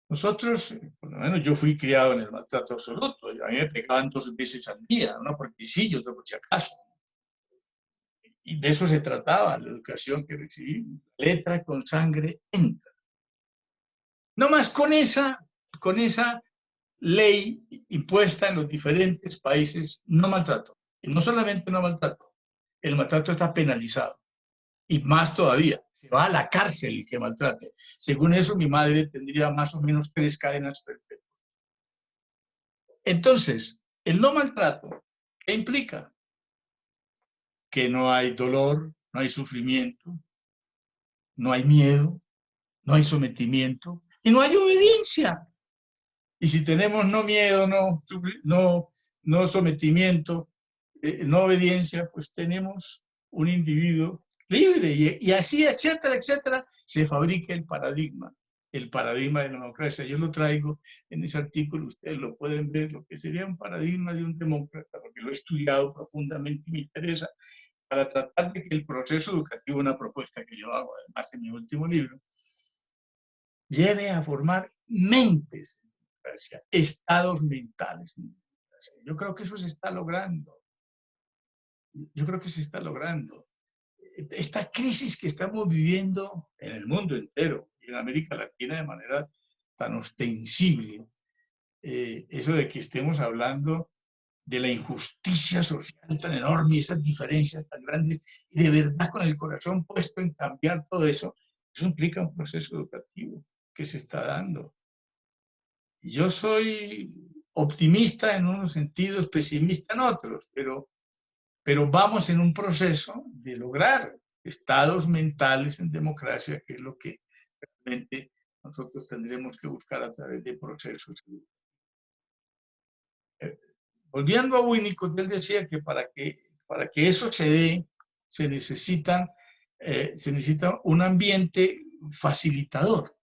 Speaker 5: Nosotros, por lo menos yo fui criado en el maltrato absoluto. A mí me pegaban 2 veces al día, una porque sí y otra por si acaso. Y de eso se trataba la educación que recibimos. Letra con sangre entra. No más con esa ley impuesta en los diferentes países, no maltrato. Y no solamente no maltrato, el maltrato está penalizado. Y más todavía, se va a la cárcel el que maltrate. Según eso, mi madre tendría más o menos 3 cadenas perpetuas. Entonces, el no maltrato, ¿qué implica? Que no hay dolor, no hay sufrimiento, no hay miedo, no hay sometimiento y no hay obediencia. Y si tenemos no miedo, no sometimiento, no obediencia, pues tenemos un individuo libre y así, etcétera, etcétera, se fabrica el paradigma de la democracia. Yo lo traigo en ese artículo, ustedes lo pueden ver, lo que sería un paradigma de un demócrata, porque lo he estudiado profundamente y me interesa, para tratar de que el proceso educativo, una propuesta que yo hago además en mi último libro, lleve a formar mentes en democracia, estados mentales en democracia. Yo creo que eso se está logrando. yo creo que se está logrando. Esta crisis que estamos viviendo en el mundo entero, y en América Latina de manera tan ostensible, eso de que estemos hablando de la injusticia social tan enorme y esas diferencias tan grandes, y de verdad con el corazón puesto en cambiar todo eso, eso implica un proceso educativo que se está dando. Yo soy optimista en unos sentidos, pesimista en otros, pero vamos en un proceso de lograr estados mentales en democracia, que es lo que realmente nosotros tendremos que buscar a través de procesos. Volviendo a Winnicott, él decía que para que eso se dé, se necesita un ambiente facilitador,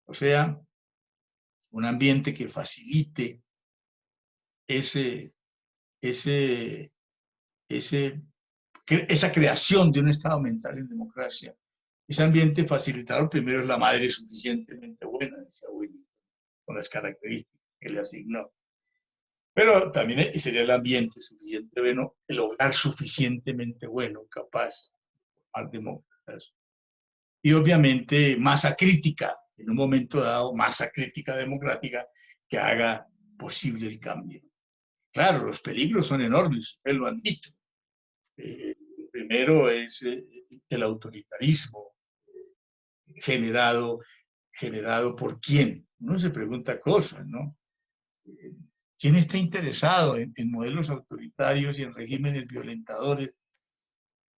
Speaker 5: o sea, un ambiente que facilite esa creación de un estado mental en democracia. Ese ambiente facilitador primero es la madre suficientemente buena, decía Winnicott, con las características que le asignó. Pero también sería el ambiente suficiente bueno, el hogar suficientemente bueno, capaz de formar demócratas. Y obviamente masa crítica, en un momento dado, masa crítica democrática que haga posible el cambio. Claro, los peligros son enormes, ustedes lo han dicho. Primero es el autoritarismo generado por quién. Uno se pregunta cosas, ¿no? ¿Quién está interesado en modelos autoritarios y en regímenes violentadores?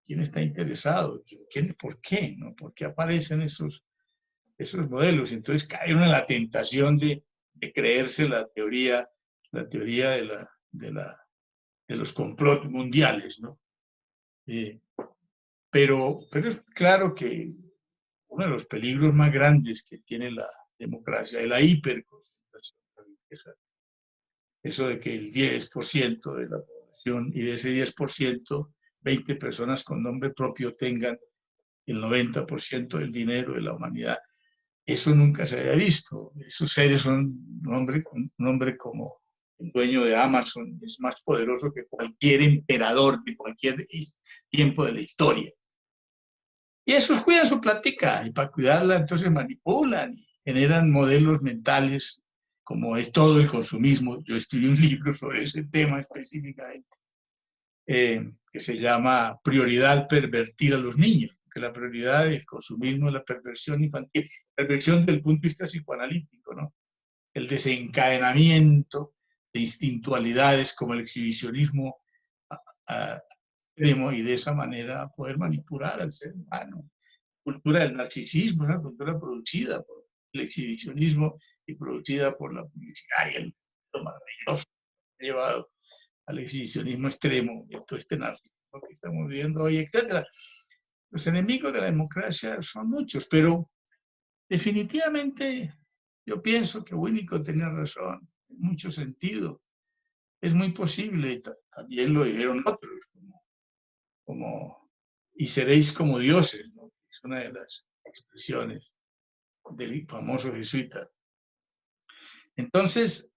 Speaker 5: ¿Quién está interesado? ¿Por qué? ¿No? ¿Por qué aparecen esos modelos? Entonces cae uno en la tentación de creerse la teoría de los complots mundiales, ¿no? Pero es claro que uno de los peligros más grandes que tiene la democracia es la hiperconcentración de la riqueza. Eso de que el 10% de la población y de ese 10%, 20 personas con nombre propio tengan el 90% del dinero de la humanidad. Eso nunca se había visto. Esos seres son un hombre como el dueño de Amazon, es más poderoso que cualquier emperador de cualquier tiempo de la historia. Y esos cuidan su plática, y para cuidarla entonces manipulan, y generan modelos mentales, como es todo el consumismo. Yo escribí un libro sobre ese tema específicamente, que se llama Prioridad al pervertir a los niños, que la prioridad del consumismo es la perversión infantil, perversión desde el punto de vista psicoanalítico, ¿no? El desencadenamiento de instintualidades como el exhibicionismo extremo, y de esa manera poder manipular al ser humano. Cultura del narcisismo, una cultura producida por el exhibicionismo y producida por la publicidad y lo maravilloso que ha llevado al exhibicionismo extremo, de todo este narcisismo que estamos viviendo hoy, etc. Los enemigos de la democracia son muchos, pero definitivamente yo pienso que Winnicott tenía razón en mucho sentido. Es muy posible, también lo dijeron otros, como y seréis como dioses, ¿no? Es una de las expresiones del famoso jesuita. Entonces,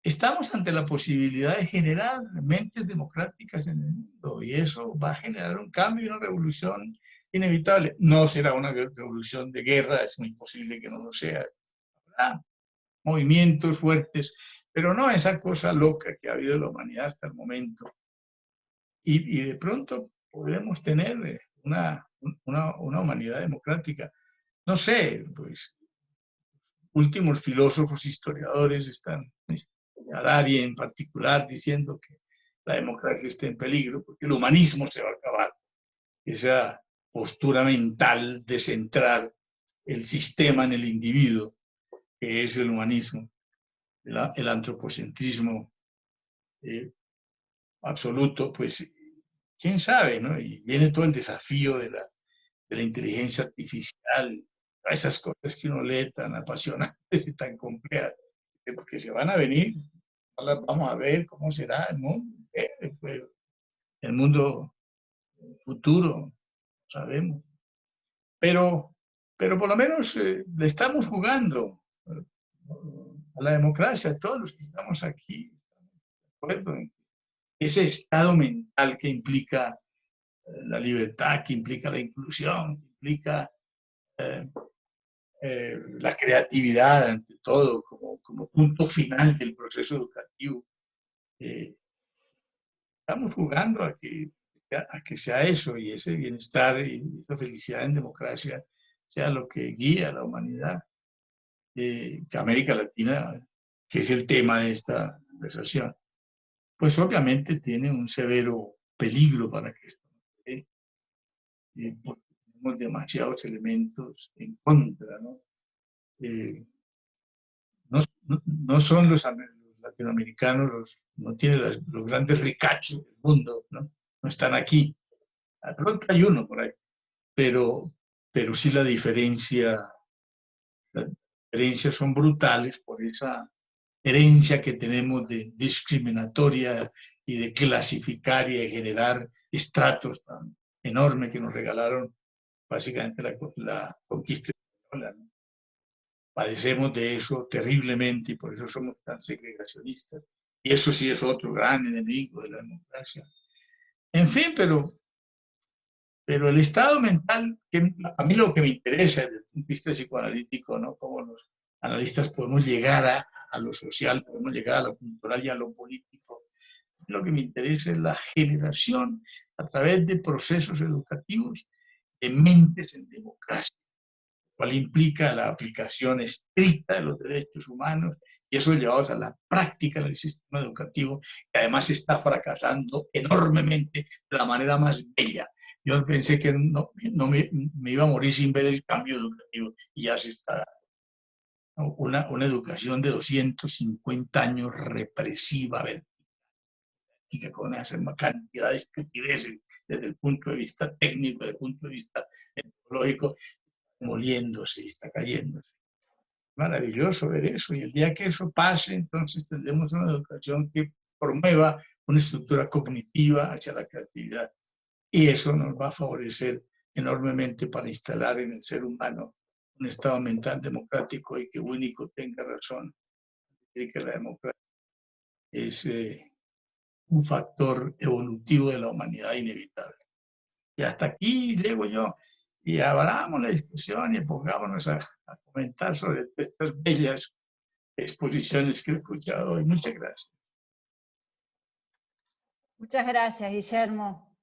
Speaker 5: estamos ante la posibilidad de generar mentes democráticas en el mundo, y eso va a generar un cambio y una revolución inevitable. No será una revolución de guerra, es muy posible que no lo sea. Habrá movimientos fuertes, pero no esa cosa loca que ha habido en la humanidad hasta el momento. Y de pronto podremos tener una humanidad democrática. No sé, pues últimos filósofos, historiadores están, Harari en particular, diciendo que la democracia está en peligro porque el humanismo se va a acabar. Esa postura mental de centrar el sistema en el individuo, que es el humanismo, el antropocentrismo absoluto, pues quién sabe, ¿no? Y viene todo el desafío de la inteligencia artificial, esas cosas que uno lee tan apasionantes y tan complejas, porque se van a venir, vamos a ver cómo será el mundo futuro, sabemos. Pero por lo menos le estamos jugando a la democracia, todos los que estamos aquí, ¿de acuerdo? ese estado mental que implica la libertad, que implica la inclusión, que implica la creatividad ante todo, como punto final del proceso educativo. Estamos jugando a que sea eso, y ese bienestar y esa felicidad en democracia sea lo que guía a la humanidad. Que América Latina, que es el tema de esta conversación, pues obviamente tiene un severo peligro para que esto no se dé, porque tenemos demasiados elementos en contra, ¿no? No son los latinoamericanos, no tienen los grandes ricachos del mundo, ¿no? No están aquí. De pronto hay uno por ahí, pero sí las diferencias son brutales por esa herencia que tenemos de discriminatoria y de clasificar y de generar estratos tan enormes que nos regalaron básicamente la conquista española, ¿no? Padecemos de eso terriblemente y por eso somos tan segregacionistas. Y eso sí es otro gran enemigo de la democracia. En fin, pero el estado mental, que a mí lo que me interesa desde el punto de vista psicoanalítico, ¿no? Cómo los analistas podemos llegar a lo social, podemos llegar a lo cultural y a lo político. Lo que me interesa es la generación a través de procesos educativos de mentes en democracia, cual implica la aplicación estricta de los derechos humanos, y eso llevados a la práctica del sistema educativo, que además está fracasando enormemente de la manera más bella. Yo pensé que no me iba a morir sin ver el cambio educativo, y ya se está dando. Una educación de 250 años represiva, vertical, con una cantidad de estupideces desde el punto de vista técnico, desde el punto de vista metodológico, moliéndose y está cayéndose. Maravilloso ver eso, y el día que eso pase, entonces tendremos una educación que promueva una estructura cognitiva hacia la creatividad, y eso nos va a favorecer enormemente para instalar en el ser humano un estado mental democrático, y que Winnicott tenga razón de que la democracia es un factor evolutivo de la humanidad inevitable. Y hasta aquí llego yo, y abramos la discusión y pongámonos a comentar sobre estas bellas exposiciones que he escuchado hoy. Muchas gracias.
Speaker 1: Muchas gracias, Guillermo.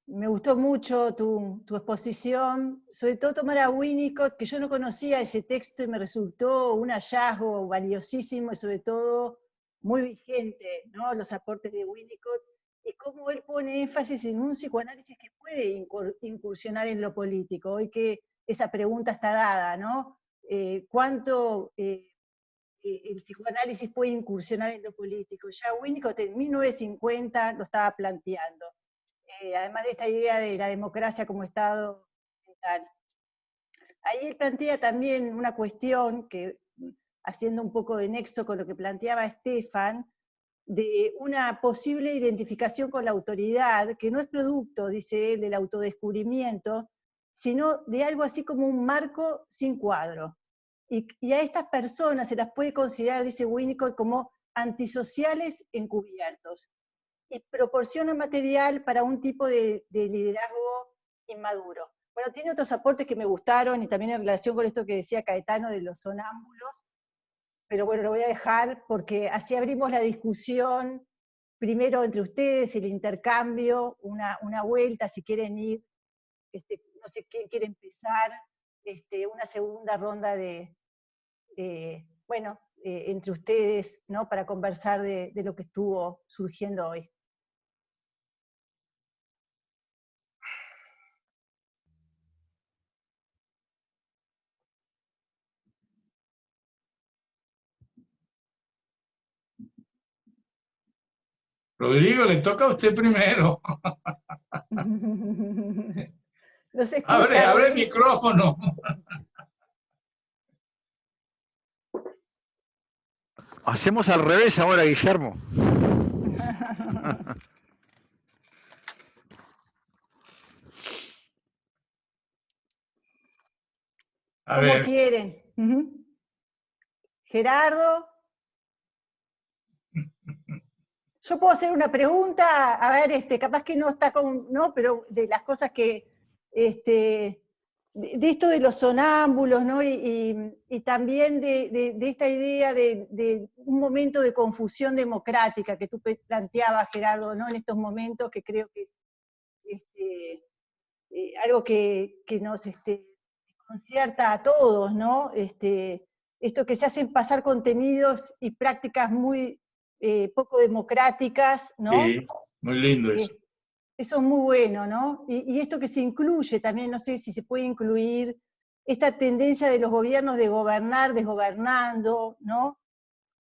Speaker 1: Me gustó mucho tu exposición, sobre todo tomar a Winnicott, que yo no conocía ese texto y me resultó un hallazgo valiosísimo y sobre todo muy vigente, ¿no? Los aportes de Winnicott y cómo él pone énfasis en un psicoanálisis que puede incursionar en lo político. Hoy que esa pregunta está dada, ¿no? ¿Cuánto el psicoanálisis puede incursionar en lo político? Ya Winnicott en 1950 lo estaba planteando. Además de esta idea de la democracia como estado mental. Ahí él plantea también una cuestión que, haciendo un poco de nexo con lo que planteaba Estefan, de una posible identificación con la autoridad, que no es producto, dice él, del autodescubrimiento, sino de algo así como un marco sin cuadro. Y a estas personas se las puede considerar, dice Winnicott, como antisociales encubiertos, y proporciona material para un tipo de liderazgo inmaduro. Bueno, tiene otros aportes que me gustaron, y también en relación con esto que decía Caetano de los sonámbulos, pero bueno, lo voy a dejar porque así abrimos la discusión, primero entre ustedes, el intercambio, una vuelta, si quieren ir, no sé quién quiere empezar, una segunda ronda entre ustedes, ¿no? Para conversar de lo que estuvo surgiendo hoy.
Speaker 5: Rodrigo, le toca a usted primero.
Speaker 1: No se escucha,
Speaker 5: Abre el micrófono.
Speaker 2: Hacemos al revés ahora, Guillermo.
Speaker 5: A
Speaker 1: ¿Cómo
Speaker 5: ver.
Speaker 1: quieren? Gerardo. yo puedo hacer una pregunta, a ver, capaz que no está con, ¿no? Pero de las cosas que, de esto de los sonámbulos, ¿no? Y también de esta idea de un momento de confusión democrática que tú planteabas, Gerardo, ¿no? En estos momentos que creo que es algo que nos concierta a todos, ¿no? Esto que se hacen pasar contenidos y prácticas muy poco democráticas, ¿no?
Speaker 5: Sí, muy lindo eso.
Speaker 1: Eso es muy bueno, ¿no? Y esto que se incluye también, no sé si se puede incluir, esta tendencia de los gobiernos de gobernar desgobernando, ¿no?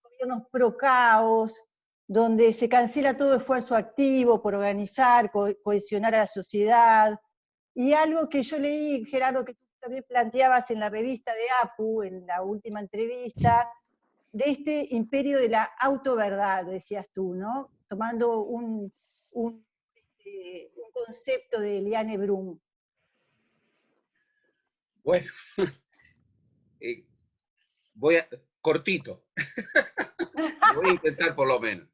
Speaker 1: Gobiernos pro caos, donde se cancela todo esfuerzo activo por organizar, cohesionar a la sociedad. Y algo que yo leí, Gerardo, que tú también planteabas en la revista de APU, en la última entrevista, de este imperio de la autoverdad, decías tú, ¿no? Tomando un concepto de Eliane Brum.
Speaker 4: Bueno, cortito. Lo voy a intentar por lo menos.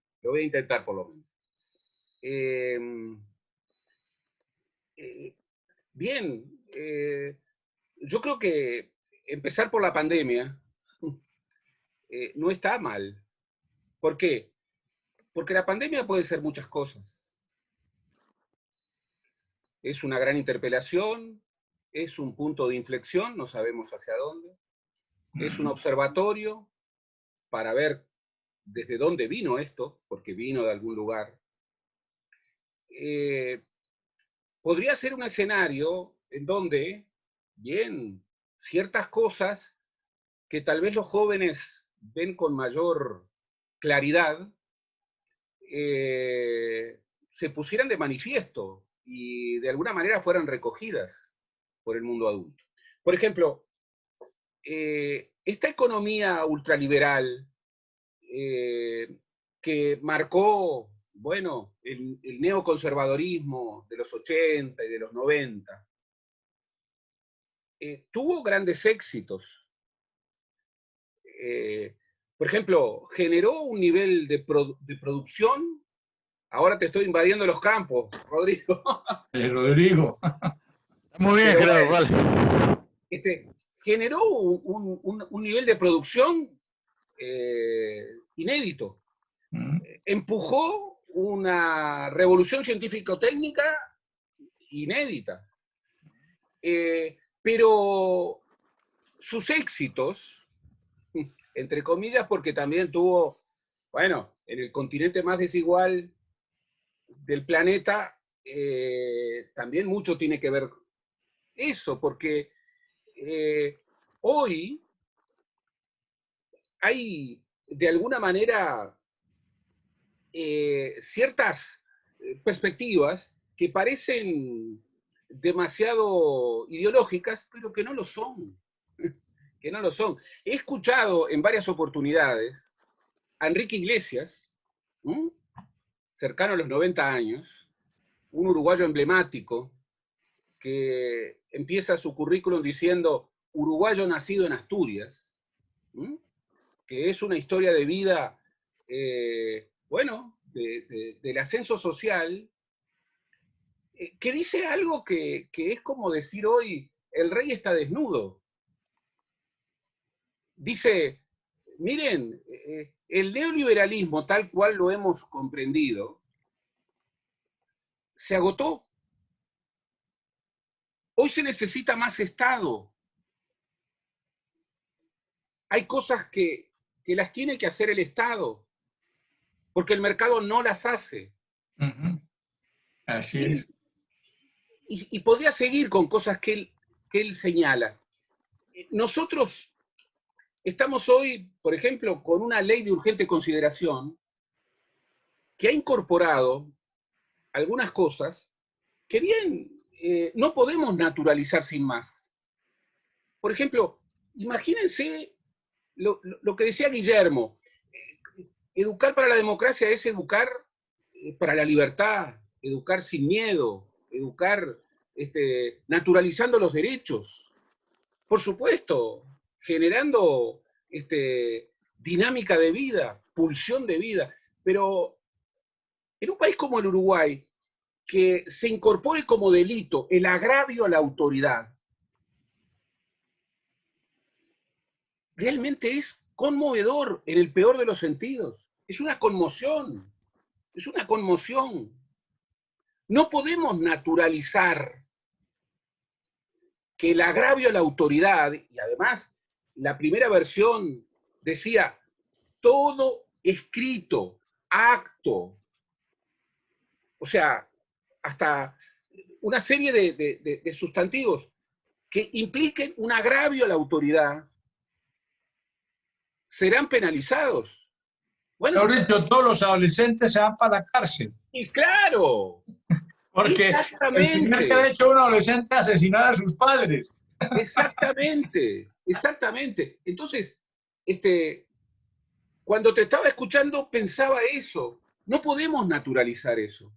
Speaker 4: Bien, yo creo que empezar por la pandemia no está mal. ¿Por qué? Porque la pandemia puede ser muchas cosas. Es una gran interpelación, es un punto de inflexión, no sabemos hacia dónde. Es un observatorio para ver desde dónde vino esto, porque vino de algún lugar. Podría ser un escenario en donde, bien, ciertas cosas que tal vez los jóvenes ven con mayor claridad, se pusieran de manifiesto y de alguna manera fueran recogidas por el mundo adulto. Por ejemplo, esta economía ultraliberal que marcó, bueno, el neoconservadorismo de los 80 y de los 90, tuvo grandes éxitos. Por ejemplo, generó un nivel de producción. Ahora te estoy invadiendo los campos, Rodrigo.
Speaker 5: Rodrigo.
Speaker 2: Muy bien, Gerardo,
Speaker 4: bueno,
Speaker 2: vale.
Speaker 4: Generó un nivel de producción inédito. Empujó una revolución científico-técnica inédita. Pero sus éxitos, entre comillas, porque también tuvo, bueno, en el continente más desigual del planeta, también mucho tiene que ver eso, porque hoy hay, de alguna manera, ciertas perspectivas que parecen demasiado ideológicas, pero que no lo son. Que no lo son. He escuchado en varias oportunidades a Enrique Iglesias, cercano a los 90 años, un uruguayo emblemático, que empieza su currículum diciendo uruguayo nacido en Asturias, que es una historia de vida, bueno, del ascenso social, que dice algo que es como decir hoy, el rey está desnudo. Dice, miren, el neoliberalismo tal cual lo hemos comprendido, se agotó. Hoy se necesita más Estado. Hay cosas que las tiene que hacer el Estado, porque el mercado no las hace.
Speaker 5: Así es.
Speaker 4: Y podría seguir con cosas que él señala. Nosotros estamos hoy, por ejemplo, con una ley de urgente consideración que ha incorporado algunas cosas que bien no podemos naturalizar sin más. Por ejemplo, imagínense lo que decía Guillermo, educar para la democracia es educar para la libertad, educar sin miedo, educar naturalizando los derechos. Por supuesto, generando dinámica de vida, pulsión de vida, pero en un país como el Uruguay, que se incorpore como delito el agravio a la autoridad, realmente es conmovedor en el peor de los sentidos. Es una conmoción, es una conmoción. No podemos naturalizar que el agravio a la autoridad, y además la primera versión decía, todo escrito, acto, o sea, hasta una serie de sustantivos que impliquen un agravio a la autoridad, serán penalizados. Bueno,
Speaker 5: Mejor dicho, todos los adolescentes se van para la cárcel.
Speaker 4: y claro,
Speaker 5: Porque el primer que ha hecho un adolescente es asesinar a sus padres.
Speaker 4: exactamente, exactamente. Entonces, cuando te estaba escuchando pensaba eso. No podemos naturalizar eso.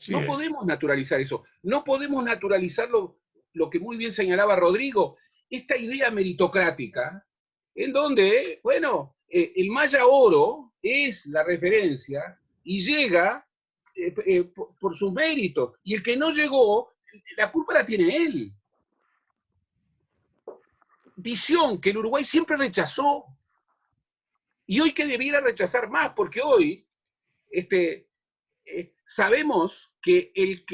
Speaker 4: No podemos naturalizar eso. No podemos naturalizar lo que muy bien señalaba Rodrigo, esta idea meritocrática, en donde, bueno, el Maya Oro es la referencia y llega por sus méritos. Y el que no llegó, la culpa la tiene él. Visión que el Uruguay siempre rechazó. Y hoy que debiera rechazar más, porque hoy sabemos que el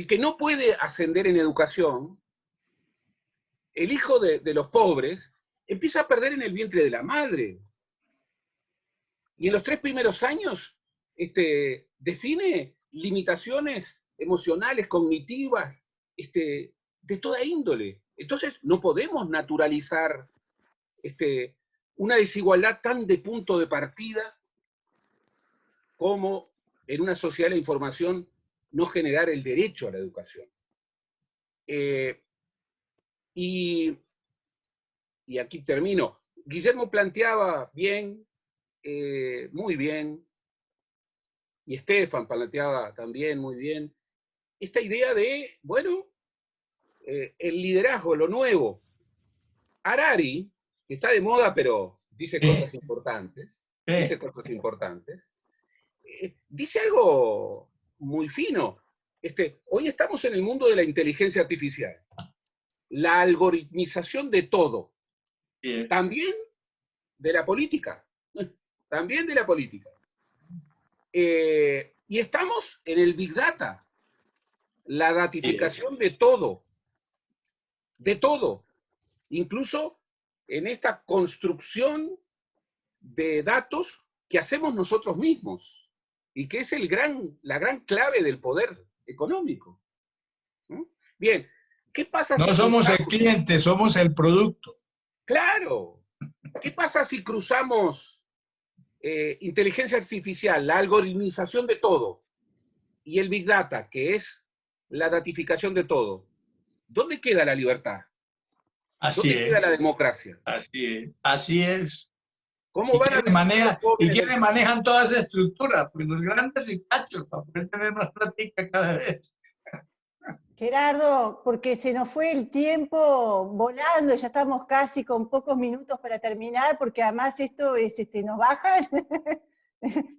Speaker 4: que no puede ascender en educación, el hijo de los pobres, empieza a perder en el vientre de la madre. Y en los 3 primeros años define limitaciones emocionales, cognitivas, de toda índole. Entonces no podemos naturalizar una desigualdad tan de punto de partida como en una sociedad de la información no generar el derecho a la educación. Y aquí termino. Guillermo planteaba bien, muy bien, y Estefan planteaba también muy bien, esta idea de, bueno, el liderazgo, lo nuevo. Harari, que está de moda, pero dice cosas importantes, dice algo muy fino. Hoy estamos en el mundo de la inteligencia artificial. La algoritmización de todo. También de la política. También de la política. Y estamos en el Big Data. La datificación de todo. De todo. Incluso en esta construcción de datos que hacemos nosotros mismos. Y que es la gran clave del poder económico. Bien, ¿qué pasa
Speaker 5: si... No somos el cliente, somos el producto.
Speaker 4: Claro. ¿Qué pasa si cruzamos inteligencia artificial, la algoritmización de todo, y el Big Data, que es la datificación de todo? ¿Dónde queda la libertad?
Speaker 5: Así
Speaker 4: ¿Dónde queda la democracia?
Speaker 5: Así es.
Speaker 4: ¿Cómo van a
Speaker 5: quiénes manejan toda esa estructura? Pues los grandes ricachos, para poder tener más práctica cada vez.
Speaker 1: Gerardo, porque se nos fue el tiempo volando, ya estamos casi con pocos minutos para terminar, porque además esto es, nos bajan,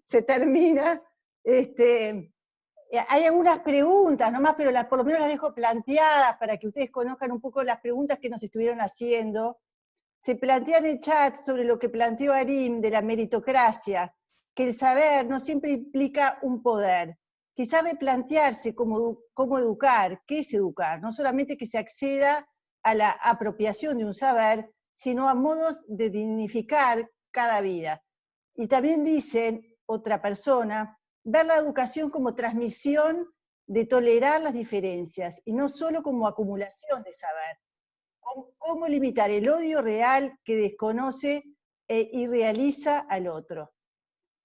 Speaker 1: se termina. Hay algunas preguntas nomás, pero por lo menos las dejo planteadas para que ustedes conozcan un poco las preguntas que nos estuvieron haciendo. Se plantea en el chat sobre lo que planteó Arim de la meritocracia, que el saber no siempre implica un poder. Quizás replantearse cómo educar, qué es educar, no solamente que se acceda a la apropiación de un saber, sino a modos de dignificar cada vida. Y también dicen, otra persona, ver la educación como transmisión de tolerar las diferencias, y no solo como acumulación de saber. ¿Cómo limitar el odio real que desconoce y realiza al otro?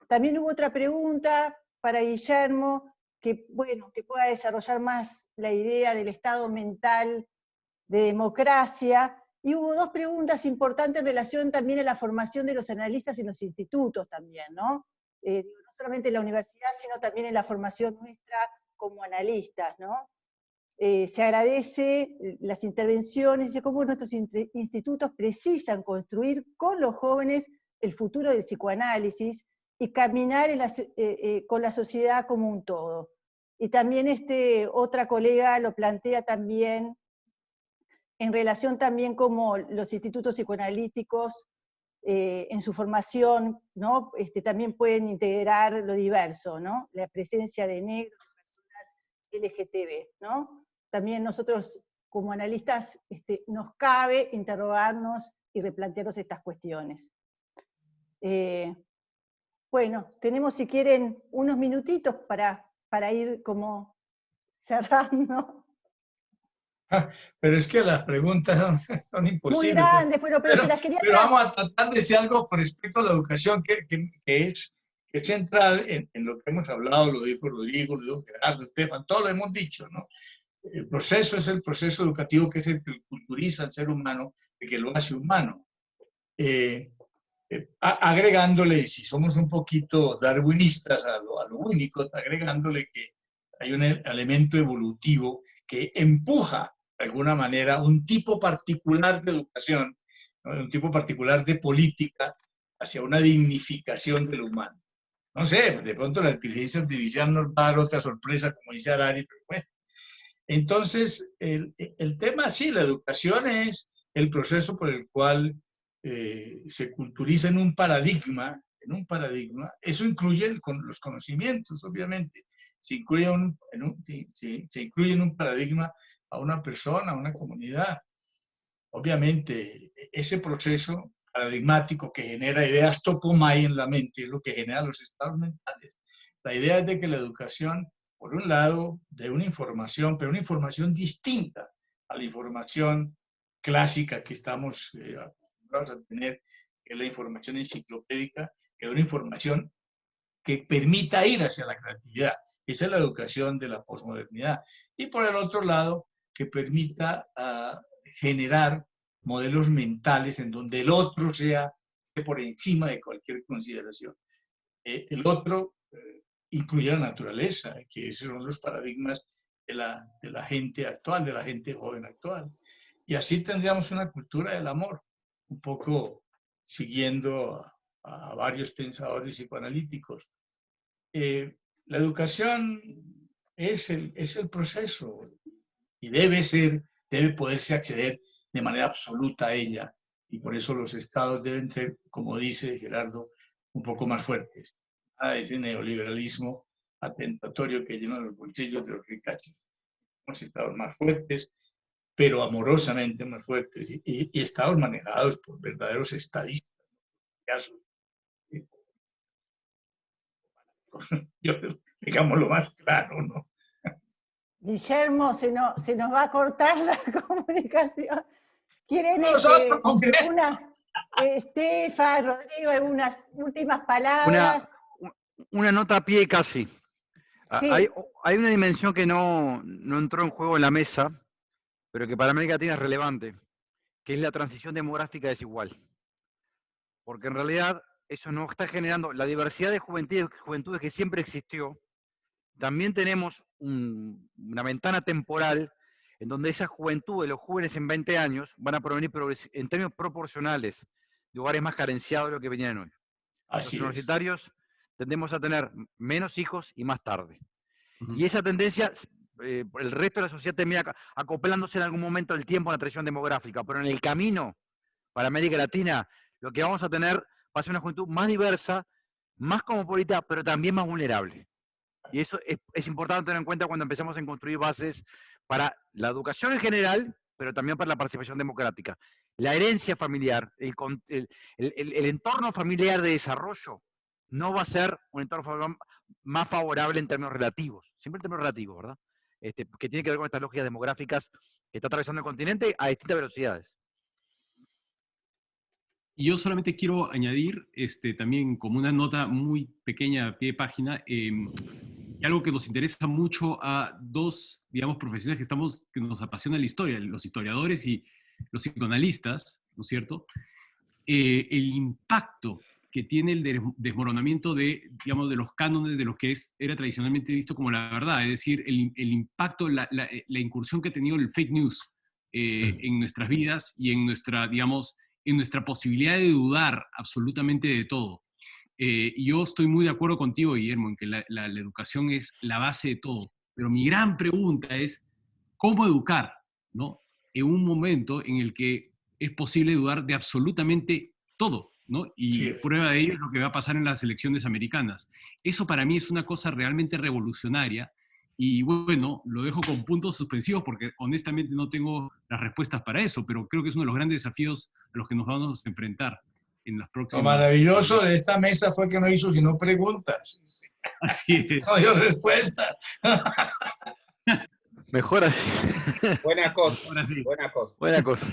Speaker 1: También hubo otra pregunta para Guillermo, que pueda desarrollar más la idea del estado mental de democracia. Y hubo 2 preguntas importantes en relación también a la formación de los analistas en los institutos también, ¿no? No solamente en la universidad, sino también en la formación nuestra como analistas, ¿no? Se agradece las intervenciones de cómo nuestros institutos precisan construir con los jóvenes el futuro del psicoanálisis, y caminar con la sociedad como un todo. Y también otra colega lo plantea también en relación también como los institutos psicoanalíticos en su formación, ¿no? También pueden integrar lo diverso, ¿no? La presencia de negros, de personas LGTB, ¿no? También nosotros como analistas nos cabe interrogarnos y replantearnos estas cuestiones. Bueno, tenemos si quieren unos minutitos para ir como cerrando.
Speaker 5: Pero es que las preguntas son imposibles.
Speaker 1: Muy grandes, pero se las quería
Speaker 5: pero vamos a tratar de decir algo con respecto a la educación que es central en lo que hemos hablado, lo dijo Rodrigo, lo dijo Gerardo, Estefan, todo lo hemos dicho, ¿no? El proceso es el proceso educativo que es el que culturiza al ser humano, el que lo hace humano. Agregándole, si somos un poquito darwinistas a lo único, agregándole que hay un elemento evolutivo que empuja de alguna manera un tipo particular de educación, ¿no? Un tipo particular de política hacia una dignificación del humano. No sé, de pronto la inteligencia artificial nos va a dar otra sorpresa, como dice Harari, pero bueno. Entonces, el tema, sí, la educación es el proceso por el cual se culturiza en un paradigma, eso incluye los conocimientos, obviamente. Se incluye se incluye en un paradigma a una persona, a una comunidad. Obviamente, ese proceso paradigmático que genera ideas topomai en la mente es lo que genera los estados mentales. La idea es de que la educación, por un lado, de una información, pero una información distinta a la información clásica que estamos acostumbrados a tener, que es la información enciclopédica, que es una información que permita ir hacia la creatividad. Esa es la educación de la posmodernidad. Y por el otro lado, que permita generar modelos mentales en donde el otro esté por encima de cualquier consideración. El otro incluye la naturaleza, que esos son los paradigmas de la gente actual, de la gente joven actual. Y así tendríamos una cultura del amor, un poco siguiendo a varios pensadores psicoanalíticos. La educación es el proceso y debe poderse acceder de manera absoluta a ella. Y por eso los estados deben ser, como dice Gerardo, un poco más fuertes. A ese neoliberalismo atentatorio que llena los bolsillos de los ricachos. Unos estados más fuertes, pero amorosamente más fuertes, y estados manejados por verdaderos estadistas. Digámoslo más claro, ¿no?
Speaker 1: Guillermo, se nos va a cortar la comunicación. ¿Quieren Estefan, Rodrigo, algunas últimas palabras?
Speaker 2: Una nota a pie casi.
Speaker 1: Sí.
Speaker 2: Hay una dimensión que no entró en juego en la mesa, pero que para América Latina es relevante, que es la transición demográfica desigual. Porque en realidad eso no está generando la diversidad de juventudes que siempre existió. También tenemos una ventana temporal en donde esa juventud de los jóvenes en 20 años van a provenir en términos proporcionales de hogares más carenciados de lo que venían hoy. Los universitarios tendemos a tener menos hijos y más tarde. Y esa tendencia, el resto de la sociedad termina acoplándose en algún momento del tiempo a la transición demográfica, pero en el camino para América Latina lo que vamos a tener va a ser una juventud más diversa, más cosmopolita, pero también más vulnerable. Y eso es importante tener en cuenta cuando empezamos a construir bases para la educación en general, pero también para la participación democrática. La herencia familiar, el entorno familiar de desarrollo, no va a ser un entorno más favorable en términos relativos, siempre en términos relativos, ¿verdad? Que tiene que ver con estas lógicas demográficas que está atravesando el continente a distintas velocidades.
Speaker 3: Y yo solamente quiero añadir también como una nota muy pequeña a pie de página, algo que nos interesa mucho a dos, digamos, profesionales que nos apasiona la historia, los historiadores y los psicoanalistas, ¿no es cierto? El impacto que tiene el desmoronamiento de los cánones de lo que era tradicionalmente visto como la verdad, es decir, el impacto, la incursión que ha tenido el fake news en nuestras vidas y en nuestra, en nuestra posibilidad de dudar absolutamente de todo. Y yo estoy muy de acuerdo contigo, Guillermo, en que la educación es la base de todo. Pero mi gran pregunta es, ¿cómo educar, ¿no? En un momento en el que es posible dudar de absolutamente todo, ¿no? Y
Speaker 5: Sí es.
Speaker 3: prueba de ello es lo que va a pasar en las elecciones americanas. Eso para mí es una cosa realmente revolucionaria. Y bueno, lo dejo con puntos suspensivos porque honestamente no tengo las respuestas para eso, pero creo que es uno de los grandes desafíos a los que nos vamos a enfrentar en las
Speaker 5: Lo
Speaker 3: próximas...
Speaker 5: maravilloso de esta mesa fue que no hizo sino preguntas.
Speaker 3: Así es.
Speaker 5: No dio respuestas.
Speaker 2: Mejor así.
Speaker 4: Buena cosa,
Speaker 3: Ahora sí.
Speaker 4: buena cosa.
Speaker 2: Buena cosa.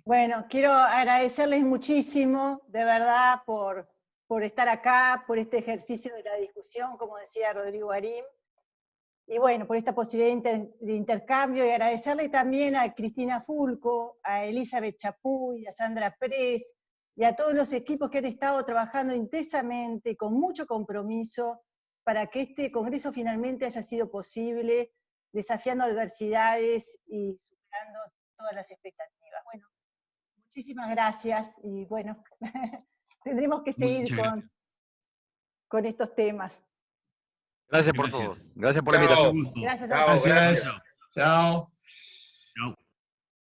Speaker 1: Bueno, quiero agradecerles muchísimo, de verdad, por estar acá, por este ejercicio de la discusión, como decía Rodrigo Arim, y bueno, por esta posibilidad de intercambio, y agradecerle también a Cristina Fulco, a Elizabeth Chapuy, a Sandra Press, y a todos los equipos que han estado trabajando intensamente, con mucho compromiso, para que este congreso finalmente haya sido posible, desafiando adversidades y superando todas las expectativas. Bueno, muchísimas gracias, y bueno, tendremos que seguir con estos temas.
Speaker 2: Gracias por todo. Gracias por la
Speaker 4: Chao.
Speaker 2: invitación.
Speaker 1: Gracias a
Speaker 4: Chao,
Speaker 1: todos.
Speaker 4: gracias.
Speaker 5: Chao.
Speaker 3: Chao.